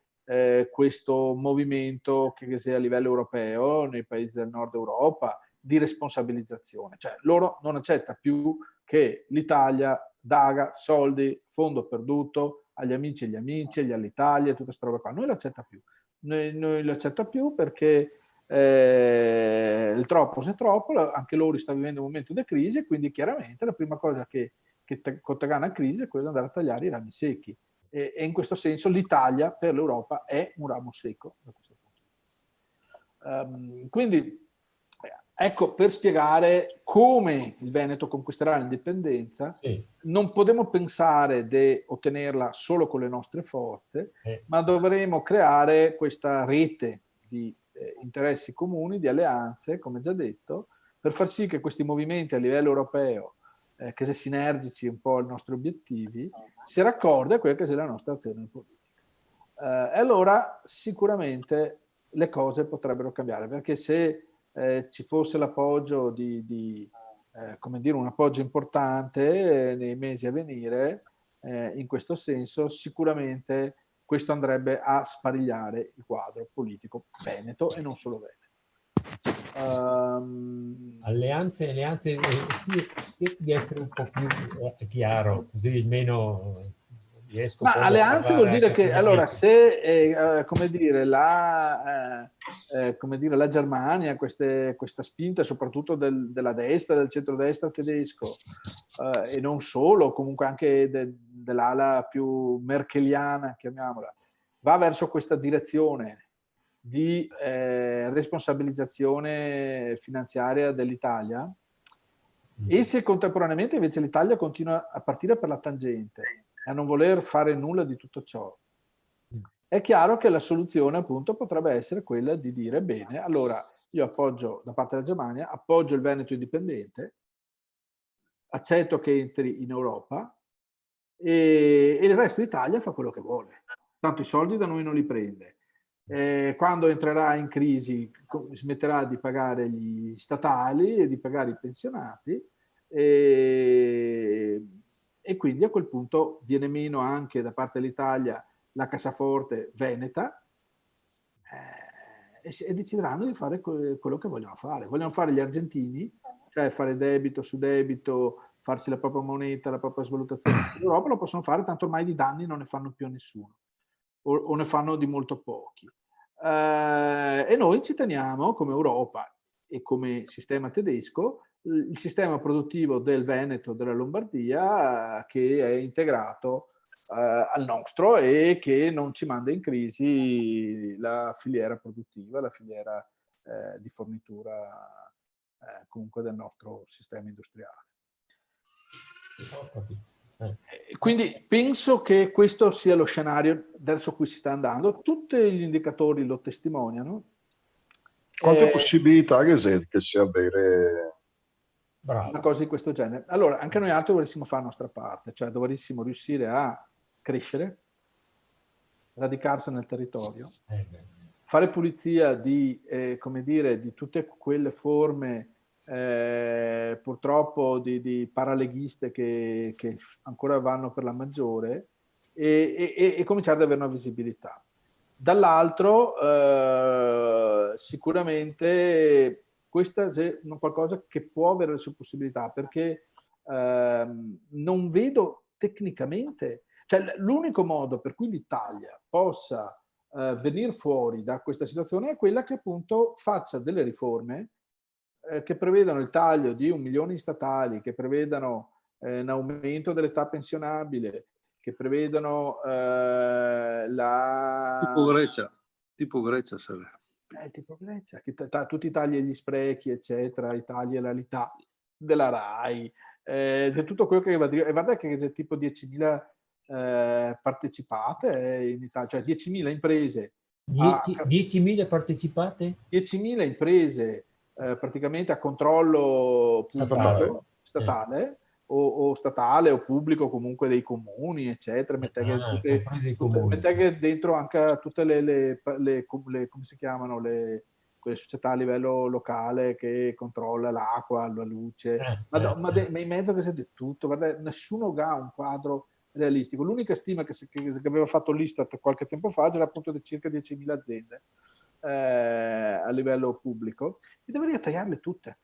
questo movimento che sia a livello europeo, nei paesi del nord Europa, di responsabilizzazione. Cioè loro non accetta più che l'Italia daga soldi, fondo perduto, agli amici e gli amici, all'Italia, tutta questa roba qua. Non l'accetta più. Noi l'accetta più perché il troppo se troppo, anche loro sta vivendo un momento di crisi, quindi chiaramente la prima cosa che Cotagana a crisi è quella di andare a tagliare i rami secchi. E in questo senso l'Italia per l'Europa è un ramo secco da questo punto. Quindi ecco, per spiegare come il Veneto conquisterà l'indipendenza, non potremo pensare di ottenerla solo con le nostre forze, ma dovremo creare questa rete di interessi comuni, di alleanze, come già detto, per far sì che questi movimenti a livello europeo, che si sinergici un po' ai nostri obiettivi, si raccordi a quella che è la nostra azione politica. E allora sicuramente le cose potrebbero cambiare, perché se ci fosse l'appoggio come dire, un appoggio importante nei mesi a venire, in questo senso sicuramente questo andrebbe a sparigliare il quadro politico veneto e non solo veneto. Alleanze sì, di essere un po' più chiaro, così almeno riesco. Ma alleanze vuol dire che allora se come dire la Germania, questa spinta soprattutto della destra, del centrodestra tedesco, e non solo, comunque anche dell'ala più merkeliana, chiamiamola, va verso questa direzione di responsabilizzazione finanziaria dell'Italia, e se contemporaneamente invece l'Italia continua a partire per la tangente, a non voler fare nulla di tutto ciò, è chiaro che la soluzione appunto potrebbe essere quella di dire bene, allora io appoggio da parte della Germania, appoggio il Veneto indipendente, accetto che entri in Europa e il resto d'Italia fa quello che vuole, tanto i soldi da noi non li prende. Quando entrerà in crisi smetterà di pagare gli statali e di pagare i pensionati, e quindi a quel punto viene meno anche da parte dell'Italia la cassaforte veneta, e decideranno di fare quello che vogliono fare. Vogliono fare gli argentini, cioè fare debito su debito, farsi la propria moneta, la propria svalutazione sull'Europa, lo possono fare, tanto ormai di danni non ne fanno più a nessuno, o ne fanno di molto pochi. E noi ci teniamo come Europa e come sistema tedesco il sistema produttivo del Veneto, della Lombardia, che è integrato al nostro e che non ci manda in crisi la filiera produttiva, la filiera di fornitura comunque del nostro sistema industriale. Quindi penso che questo sia lo scenario verso cui si sta andando. Tutti gli indicatori lo testimoniano. Quante possibilità che si avere una cosa di questo genere? Allora, anche noi altri dovremmo fare la nostra parte, cioè dovremmo riuscire a crescere, radicarsi nel territorio, fare pulizia di, come dire, di tutte quelle forme purtroppo di paraleghiste che ancora vanno per la maggiore, e cominciare ad avere una visibilità. Dall'altro sicuramente questa è qualcosa che può avere le sue possibilità, perché non vedo tecnicamente, cioè l'unico modo per cui l'Italia possa venire fuori da questa situazione è quella che appunto faccia delle riforme che prevedano il taglio di 1 milione di statali, che prevedano un aumento dell'età pensionabile, che prevedano tipo Grecia sarebbe. Tipo Grecia, che tutti tagli gli sprechi, eccetera, i tagli all'alità della RAI, tutto quello che va a dire. E guarda che c'è tipo 10.000 partecipate in Italia, cioè 10.000 imprese. 10.000 partecipate? 10.000 imprese praticamente a controllo pubblico, statale, o statale o pubblico, comunque dei comuni, eccetera. Mettete dentro anche tutte le come si chiamano, quelle società a livello locale che controlla l'acqua, la luce, ma in mezzo che siete tutto, guarda, nessuno ha un quadro realistico. L'unica stima che aveva fatto l'Istat qualche tempo fa era appunto di circa 10.000 aziende a livello pubblico, e deveria tagliarle tutte.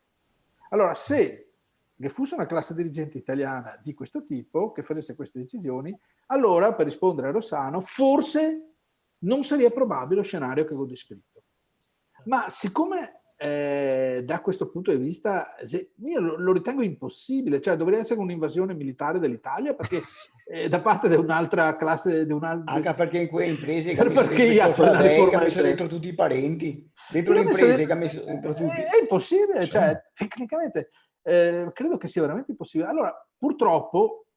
Allora, se vi fosse una classe dirigente italiana di questo tipo che facesse queste decisioni, allora, per rispondere a Rossano, forse non sarebbe probabile lo scenario che ho descritto. Ma siccome da questo punto di vista io lo ritengo impossibile, cioè dovrebbe essere un'invasione militare dell'Italia, perché da parte di un'altra classe, anche perché in quelle imprese che ha messo dentro tutti i parenti, dentro le imprese che ha messo dentro tutti. È impossibile, cioè tecnicamente credo che sia veramente impossibile. Allora, purtroppo,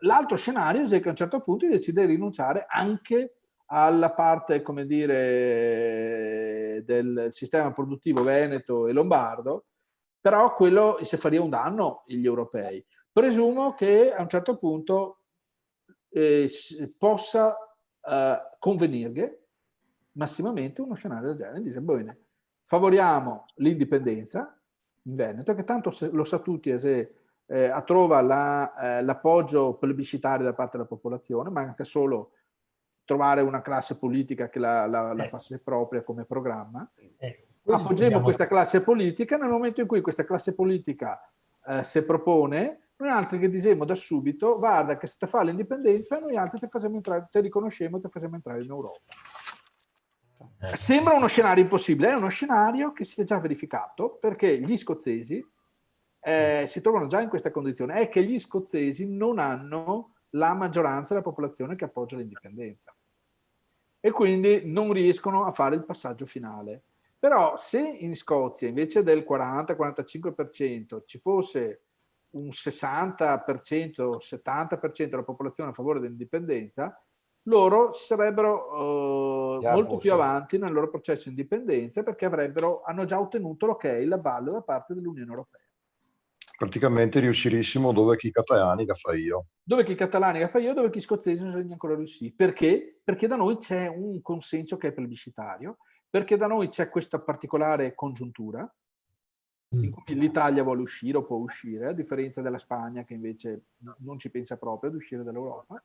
l'altro scenario è che a un certo punto decide di rinunciare anche alla parte, come dire, del sistema produttivo veneto e lombardo, però quello si faria un danno agli europei. Presumo che a un certo punto possa convenirgli massimamente uno scenario del genere, dice bene, favoriamo l'indipendenza in Veneto, che tanto lo sa tutti, se trova l'appoggio plebiscitario da parte della popolazione, ma anche solo trovare una classe politica che la faccia propria come programma. Appoggiamo questa classe politica. Nel momento in cui questa classe politica si propone, noi altri che diciamo da subito, guarda che se te fa l'indipendenza, noi altri ti riconosciamo e ti facciamo entrare in Europa. Sembra uno scenario impossibile, è uno scenario che si è già verificato, perché gli scozzesi si trovano già in questa condizione, è che gli scozzesi non hanno la maggioranza della popolazione che appoggia l'indipendenza e quindi non riescono a fare il passaggio finale. Però se in Scozia invece del 40-45% ci fosse un 60%, 70% della popolazione a favore dell'indipendenza, loro sarebbero molto più avanti nel loro processo di indipendenza, perché hanno già ottenuto l'ok, l'avallo da parte dell'Unione Europea. Praticamente riuscirissimo dove chi catalani che fa io. Dove chi catalani che fa io, dove chi scozzesi non sono ancora riusciti. Perché? Perché da noi c'è un consenso che è plebiscitario, perché da noi c'è questa particolare congiuntura in cui l'Italia vuole uscire o può uscire, a differenza della Spagna che invece non ci pensa proprio ad uscire dall'Europa.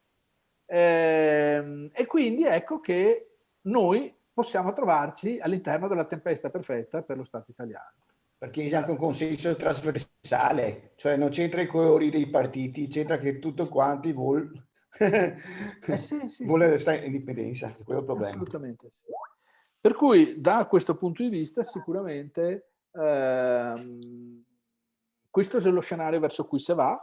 E quindi ecco che noi possiamo trovarci all'interno della tempesta perfetta per lo Stato italiano. Perché c'è anche un consenso trasversale, cioè non c'entra i colori dei partiti, c'entra che tutto quanti vuole stare in indipendenza, quello è il problema. Assolutamente sì. Per cui da questo punto di vista sicuramente questo è lo scenario verso cui si va.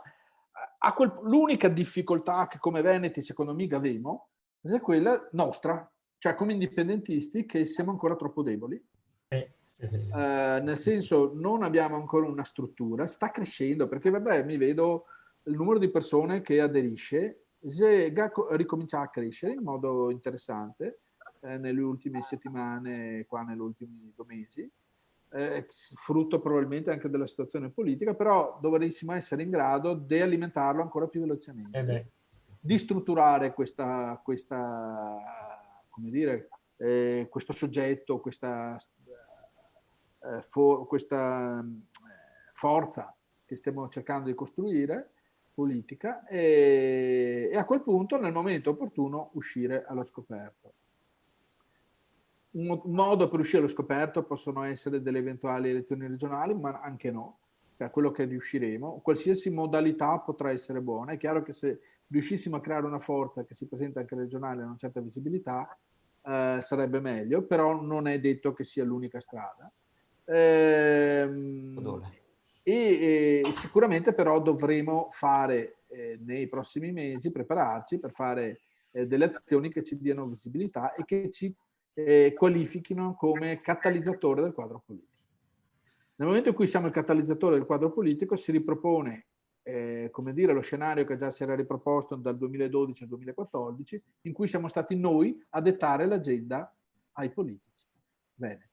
L'unica difficoltà che come veneti secondo me abbiamo è quella nostra, cioè come indipendentisti che siamo ancora troppo deboli. Nel senso non abbiamo ancora una struttura, sta crescendo, perché mi vedo il numero di persone che aderisce ricomincia a crescere in modo interessante nelle ultime settimane, qua negli ultimi 2 mesi, frutto probabilmente anche della situazione politica, però dovremmo essere in grado di alimentarlo ancora più velocemente, di strutturare questa come dire, questo soggetto, questa forza che stiamo cercando di costruire politica e a quel punto nel momento opportuno uscire allo scoperto. Un modo per uscire allo scoperto possono essere delle eventuali elezioni regionali, ma anche no, cioè quello che riusciremo, qualsiasi modalità potrà essere buona. È chiaro che se riuscissimo a creare una forza che si presenta anche regionale a una certa visibilità sarebbe meglio, però non è detto che sia l'unica strada. E sicuramente però dovremo fare nei prossimi mesi, prepararci per fare delle azioni che ci diano visibilità e che ci qualifichino come catalizzatore del quadro politico. Nel momento in cui siamo il catalizzatore del quadro politico si ripropone come dire, lo scenario che già si era riproposto dal 2012 al 2014, in cui siamo stati noi a dettare l'agenda ai politici. Bene.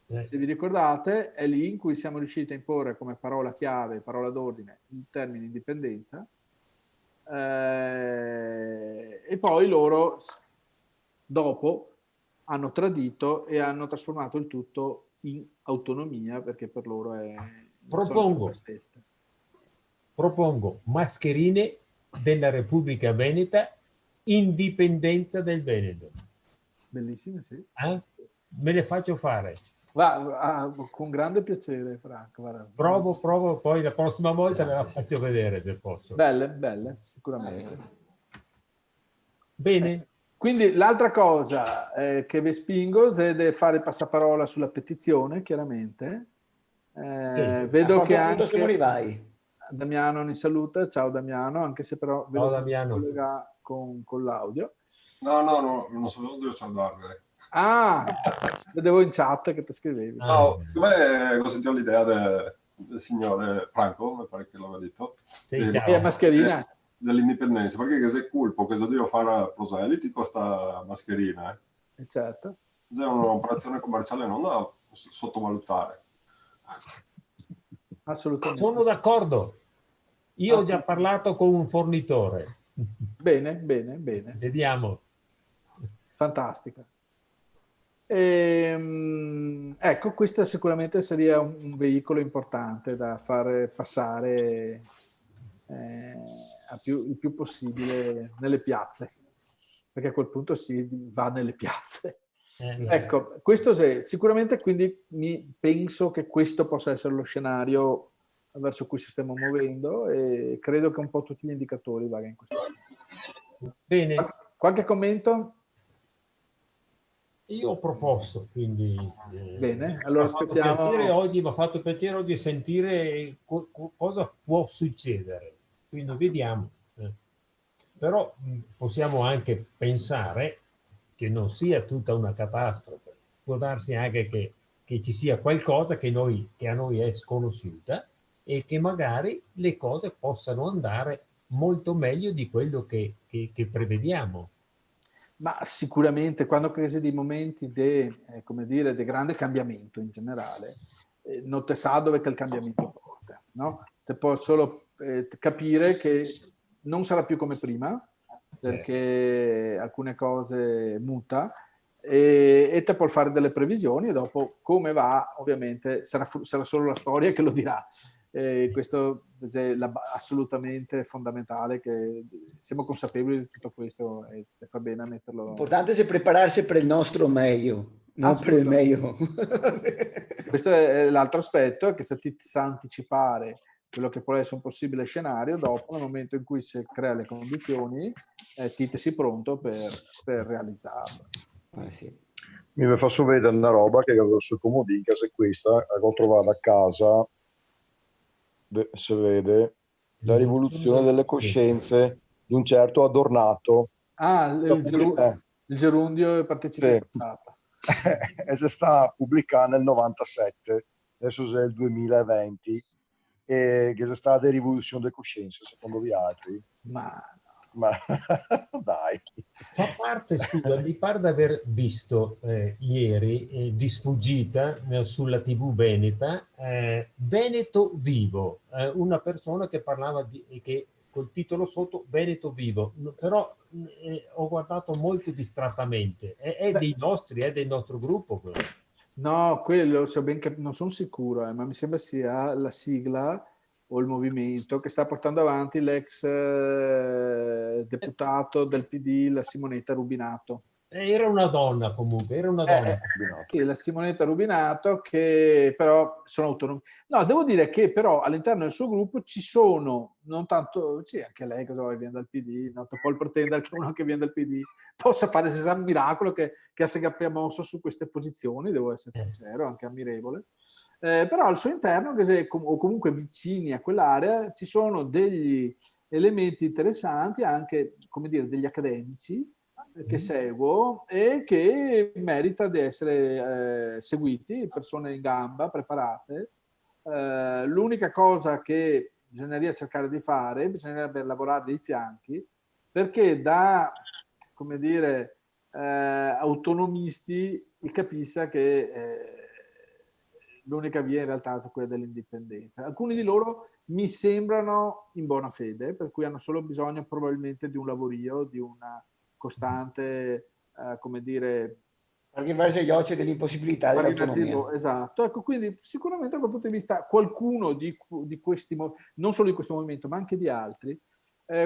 Se vi ricordate, è lì in cui siamo riusciti a imporre come parola chiave, parola d'ordine, il termine indipendenza, e poi loro dopo hanno tradito e hanno trasformato il tutto in autonomia, perché per loro è... Propongo mascherine della Repubblica Veneta, indipendenza del Veneto. Bellissime, sì. Me le faccio fare. Con grande piacere, Franco. Provo, poi la prossima volta ve la faccio vedere se posso. Belle, sicuramente. Bene. Quindi l'altra cosa che vi spingo è di fare passaparola sulla petizione, chiaramente. Vedo che anche siamo arrivati. Damiano mi saluta. Ciao Damiano, anche se però vedo che collega con l'audio. No, non saluto, devo salutarvi. Vedevo in chat che ti scrivevi. No, come ho sentito l'idea del signore Franco, mi pare che l'aveva detto, e mascherina dell'indipendenza, perché se culpo che devo fare proseliti questa mascherina, certo, è un'operazione commerciale non da sottovalutare. Assolutamente. Sono d'accordo. Io ho già parlato con un fornitore. Bene. Vediamo. Fantastica. Ecco, questo sicuramente sarebbe un veicolo importante da fare passare il più possibile nelle piazze, perché a quel punto si va nelle piazze. Ecco, questo sicuramente, quindi penso che questo possa essere lo scenario verso cui ci stiamo muovendo, e credo che un po' tutti gli indicatori vadano in questo senso. Bene. Qualche commento? Io ho proposto, quindi bene, allora aspettiamo. Mi ha fatto piacere oggi sentire cosa può succedere, quindi vediamo. Però possiamo anche pensare che non sia tutta una catastrofe, può darsi anche che ci sia qualcosa che a noi è sconosciuta e che magari le cose possano andare molto meglio di quello che prevediamo. Ma sicuramente quando crisi dei momenti di grande cambiamento in generale, non te sa dove che il cambiamento porta, no? Te può solo capire che non sarà più come prima, perché alcune cose muta, e te può fare delle previsioni, e dopo come va ovviamente sarà solo la storia che lo dirà. Questo è assolutamente fondamentale, che siamo consapevoli di tutto questo, e fa bene a metterlo. L'importante è prepararsi per il nostro meglio, non per il meglio. Questo è l'altro aspetto, che se ti sa anticipare quello che può essere un possibile scenario, dopo nel momento in cui si crea le condizioni, ti sei pronto per realizzarlo. Sì. Mi faccio vedere una roba che avevo sul comodino, che è questa, l'ho trovata a casa, si vede, la rivoluzione delle coscienze di un certo Adornato. Il gerundio partecipato. E si sta pubblicando nel 97, adesso è il 2020, e che è stata la rivoluzione delle coscienze, secondo voi altri? Ma dai. Fa parte, scusa, mi pare di aver visto ieri di sfuggita sulla TV veneta Veneto Vivo, una persona che parlava che col titolo sotto Veneto Vivo, però ho guardato molto distrattamente. È dei nostri, è del nostro gruppo quello. No, quello non sono sicuro, ma mi sembra sia la sigla o il movimento che sta portando avanti l'ex deputato del PD, la Simonetta Rubinato. Era una donna comunque, era una donna. Sì, la Simonetta Rubinato, che però sono autonomi. No, devo dire che però all'interno del suo gruppo ci sono, non tanto, sì, anche lei che viene dal PD, non può pretendere che uno che viene dal PD possa fare un miracolo che si è mosso su queste posizioni, devo essere sincero, anche ammirevole. Però al suo interno, o comunque vicini a quell'area, ci sono degli elementi interessanti, anche, come dire, degli accademici, che seguo e che merita di essere seguiti, persone in gamba, preparate. L'unica cosa che bisogneria cercare di fare, bisognerebbe lavorare dei fianchi, perché da, come dire, autonomisti capisca che l'unica via in realtà è quella dell'indipendenza. Alcuni di loro mi sembrano in buona fede, per cui hanno solo bisogno probabilmente di un lavorio, di una costante, come dire... Per verso gli occhi dell'impossibilità dell'autonomia. Esatto, ecco, quindi sicuramente da quel punto di vista qualcuno di questi, non solo di questo movimento, ma anche di altri,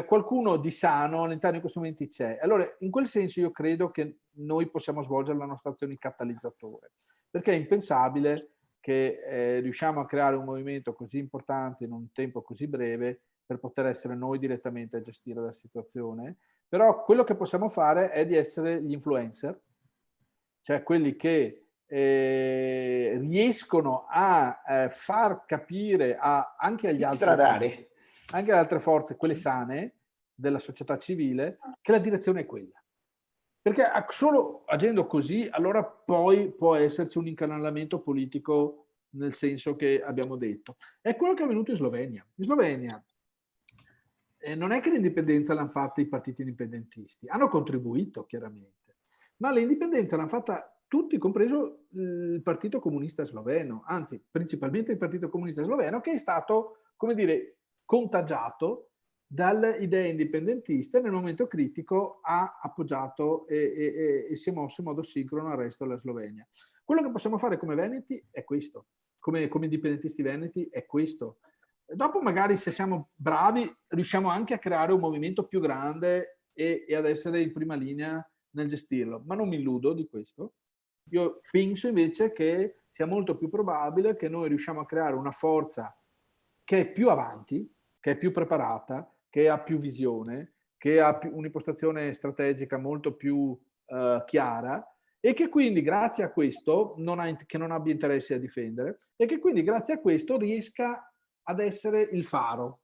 qualcuno di sano all'interno di questi momenti c'è. Allora, in quel senso io credo che noi possiamo svolgere la nostra azione di catalizzatore, perché è impensabile che riusciamo a creare un movimento così importante in un tempo così breve per poter essere noi direttamente a gestire la situazione, però quello che possiamo fare è di essere gli influencer, cioè quelli che riescono a far capire anche agli altri, anche alle altre forze, quelle sane della società civile, che la direzione è quella. Perché solo agendo così, allora poi può esserci un incanalamento politico nel senso che abbiamo detto. È quello che è avvenuto in Slovenia. In Slovenia non è che l'indipendenza l'hanno fatta i partiti indipendentisti, hanno contribuito chiaramente, ma l'indipendenza l'hanno fatta tutti, compreso il Partito Comunista Sloveno, anzi principalmente il Partito Comunista Sloveno, che è stato, come dire, contagiato dalle idee indipendentiste, nel momento critico ha appoggiato e si è mosso in modo sincrono al resto della Slovenia. Quello che possiamo fare come veneti è questo, come indipendentisti veneti è questo. Dopo magari, se siamo bravi, riusciamo anche a creare un movimento più grande e ad essere in prima linea nel gestirlo, ma non mi illudo di questo. Io penso invece che sia molto più probabile che noi riusciamo a creare una forza che è più avanti, che è più preparata, che ha più visione, che ha un'impostazione strategica molto più chiara, e che quindi grazie a questo che non abbia interessi a difendere, e che quindi grazie a questo riesca ad essere il faro.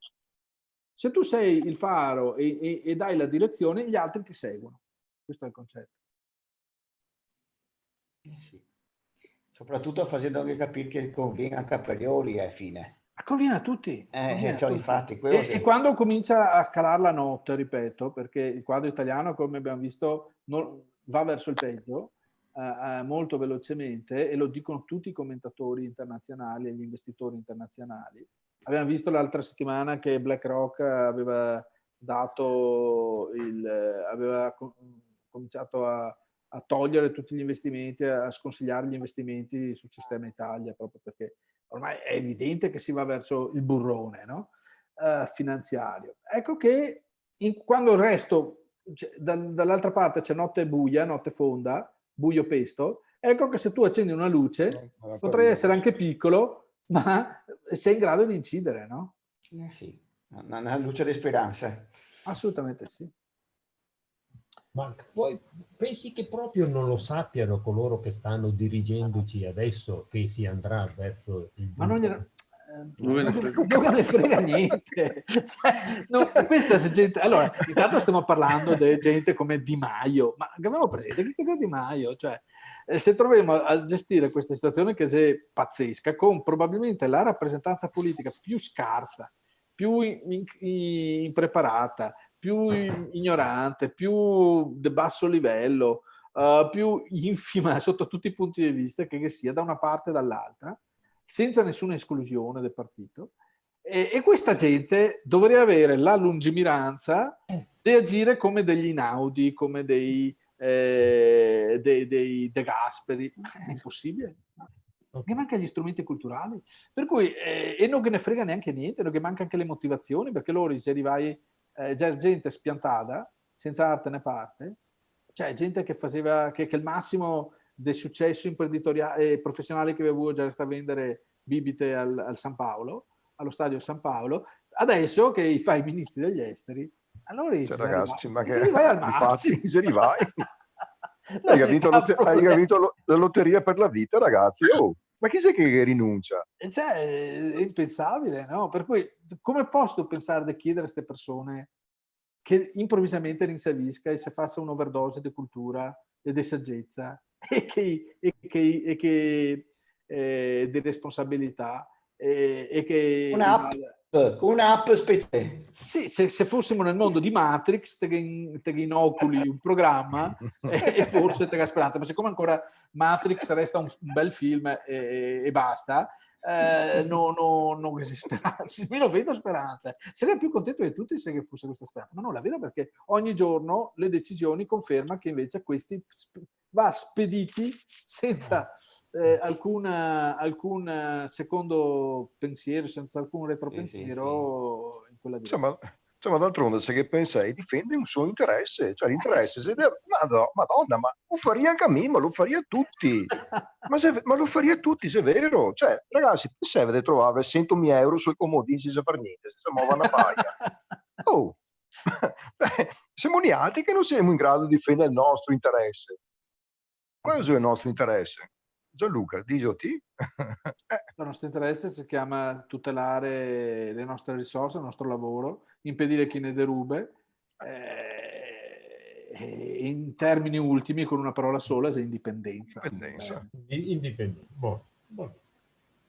Se tu sei il faro e dai la direzione, gli altri ti seguono. Questo è il concetto. Sì. Soprattutto facendo anche capire che conviene anche a priori è fine. Conviene a tutti. Cioè, infatti, e quando comincia a calare la notte, ripeto, perché il quadro italiano, come abbiamo visto, va verso il peggio molto velocemente, e lo dicono tutti i commentatori internazionali e gli investitori internazionali. Abbiamo visto l'altra settimana che BlackRock aveva cominciato a togliere tutti gli investimenti, a sconsigliare gli investimenti sul sistema Italia, proprio perché ormai è evidente che si va verso il burrone, no? Finanziario. Ecco che quando il resto, dall'altra parte c'è notte buia, notte fonda, buio pesto, ecco che se tu accendi una luce, potrai essere anche piccolo, ma sei in grado di incidere, no? Sì, una luce di speranza. Assolutamente sì. Ma poi pensi che proprio non lo sappiano coloro che stanno dirigendoci adesso, che si andrà verso il... Ma non ne frega niente. Questa è gente. Allora, intanto stiamo parlando di gente come Di Maio, ma abbiamo presente che cos'è Di Maio? Cioè, se troviamo a gestire questa situazione che è pazzesca, con probabilmente la rappresentanza politica più scarsa, più impreparata, più ignorante, più di basso livello, più infima sotto tutti i punti di vista che sia da una parte e dall'altra, senza nessuna esclusione del partito, e questa gente dovrebbe avere la lungimiranza di agire come degli Inaudi, come dei De Gasperi. È impossibile. Che manca gli strumenti culturali, per cui e non che ne frega neanche niente, non che manca anche le motivazioni, perché loro se arrivai già gente spiantata, senza arte né parte, cioè gente che faceva che il massimo del successo imprenditoriale e professionale che aveva avuto già sta a vendere bibite al San Paolo, allo stadio San Paolo, adesso che fa i ministri degli esteri, allora ragazzi, ma che se vai al massimo, se rivai. Hai vinto la lotteria per la vita, ragazzi. Oh, ma chi sei che rinuncia? Cioè, è impensabile, no? Per cui, come posso pensare di chiedere a queste persone che improvvisamente rinsavisca e si faccia un'overdose di cultura e di saggezza e di responsabilità, e che... Un'app speciale. Sì, se fossimo nel mondo di Matrix, te inoculi un programma e forse te speranza, ma siccome ancora Matrix resta un bel film e basta, non esiste speranza. Me lo vedo speranza. Sarei più contento di tutti se fosse questa speranza, ma non la vedo perché ogni giorno le decisioni confermano che invece questi va spediti senza alcun secondo pensiero, senza alcun retropensiero in quella direzione. Ma d'altronde, se che pensi, difende un suo interesse, cioè l'interesse, Madonna, ma lo faria anche a me, ma lo faria a tutti, ma lo faria a tutti, se è vero, cioè, ragazzi, se deve trovare 100.000 euro sui comodini senza far niente, senza muovere una paia, siamo uniati che non siamo in grado di difendere il nostro interesse. Questo è il nostro interesse. Gianluca, dici ti? Il nostro interesse si chiama tutelare le nostre risorse, il nostro lavoro, impedire chi ne derube, in termini ultimi, con una parola sola, è indipendenza. Indipendenza.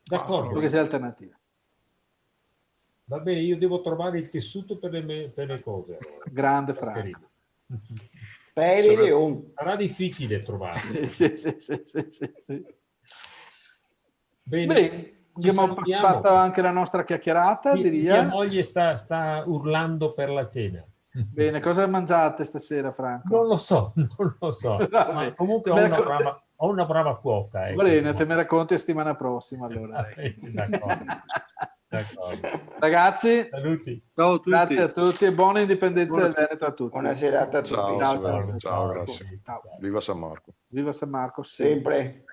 D'accordo. Perché sei alternativa. Va bene, io devo trovare il tessuto per le cose. Allora. Grande Franco. Sarà difficile trovarlo. Sì. Bene, abbiamo fatto anche la nostra chiacchierata. Mia moglie sta urlando per la cena. Bene, cosa mangiate stasera, Franco? Non lo so. Ma comunque ho una brava cuoca. Bene, te me racconti la settimana prossima allora. D'accordo. Ragazzi, saluti. Ciao a tutti. Grazie a tutti e buona indipendenza del Veneto a tutti. Buona serata a tutti. Ciao, grazie. Ciao. Viva San Marco. Viva San Marco sempre.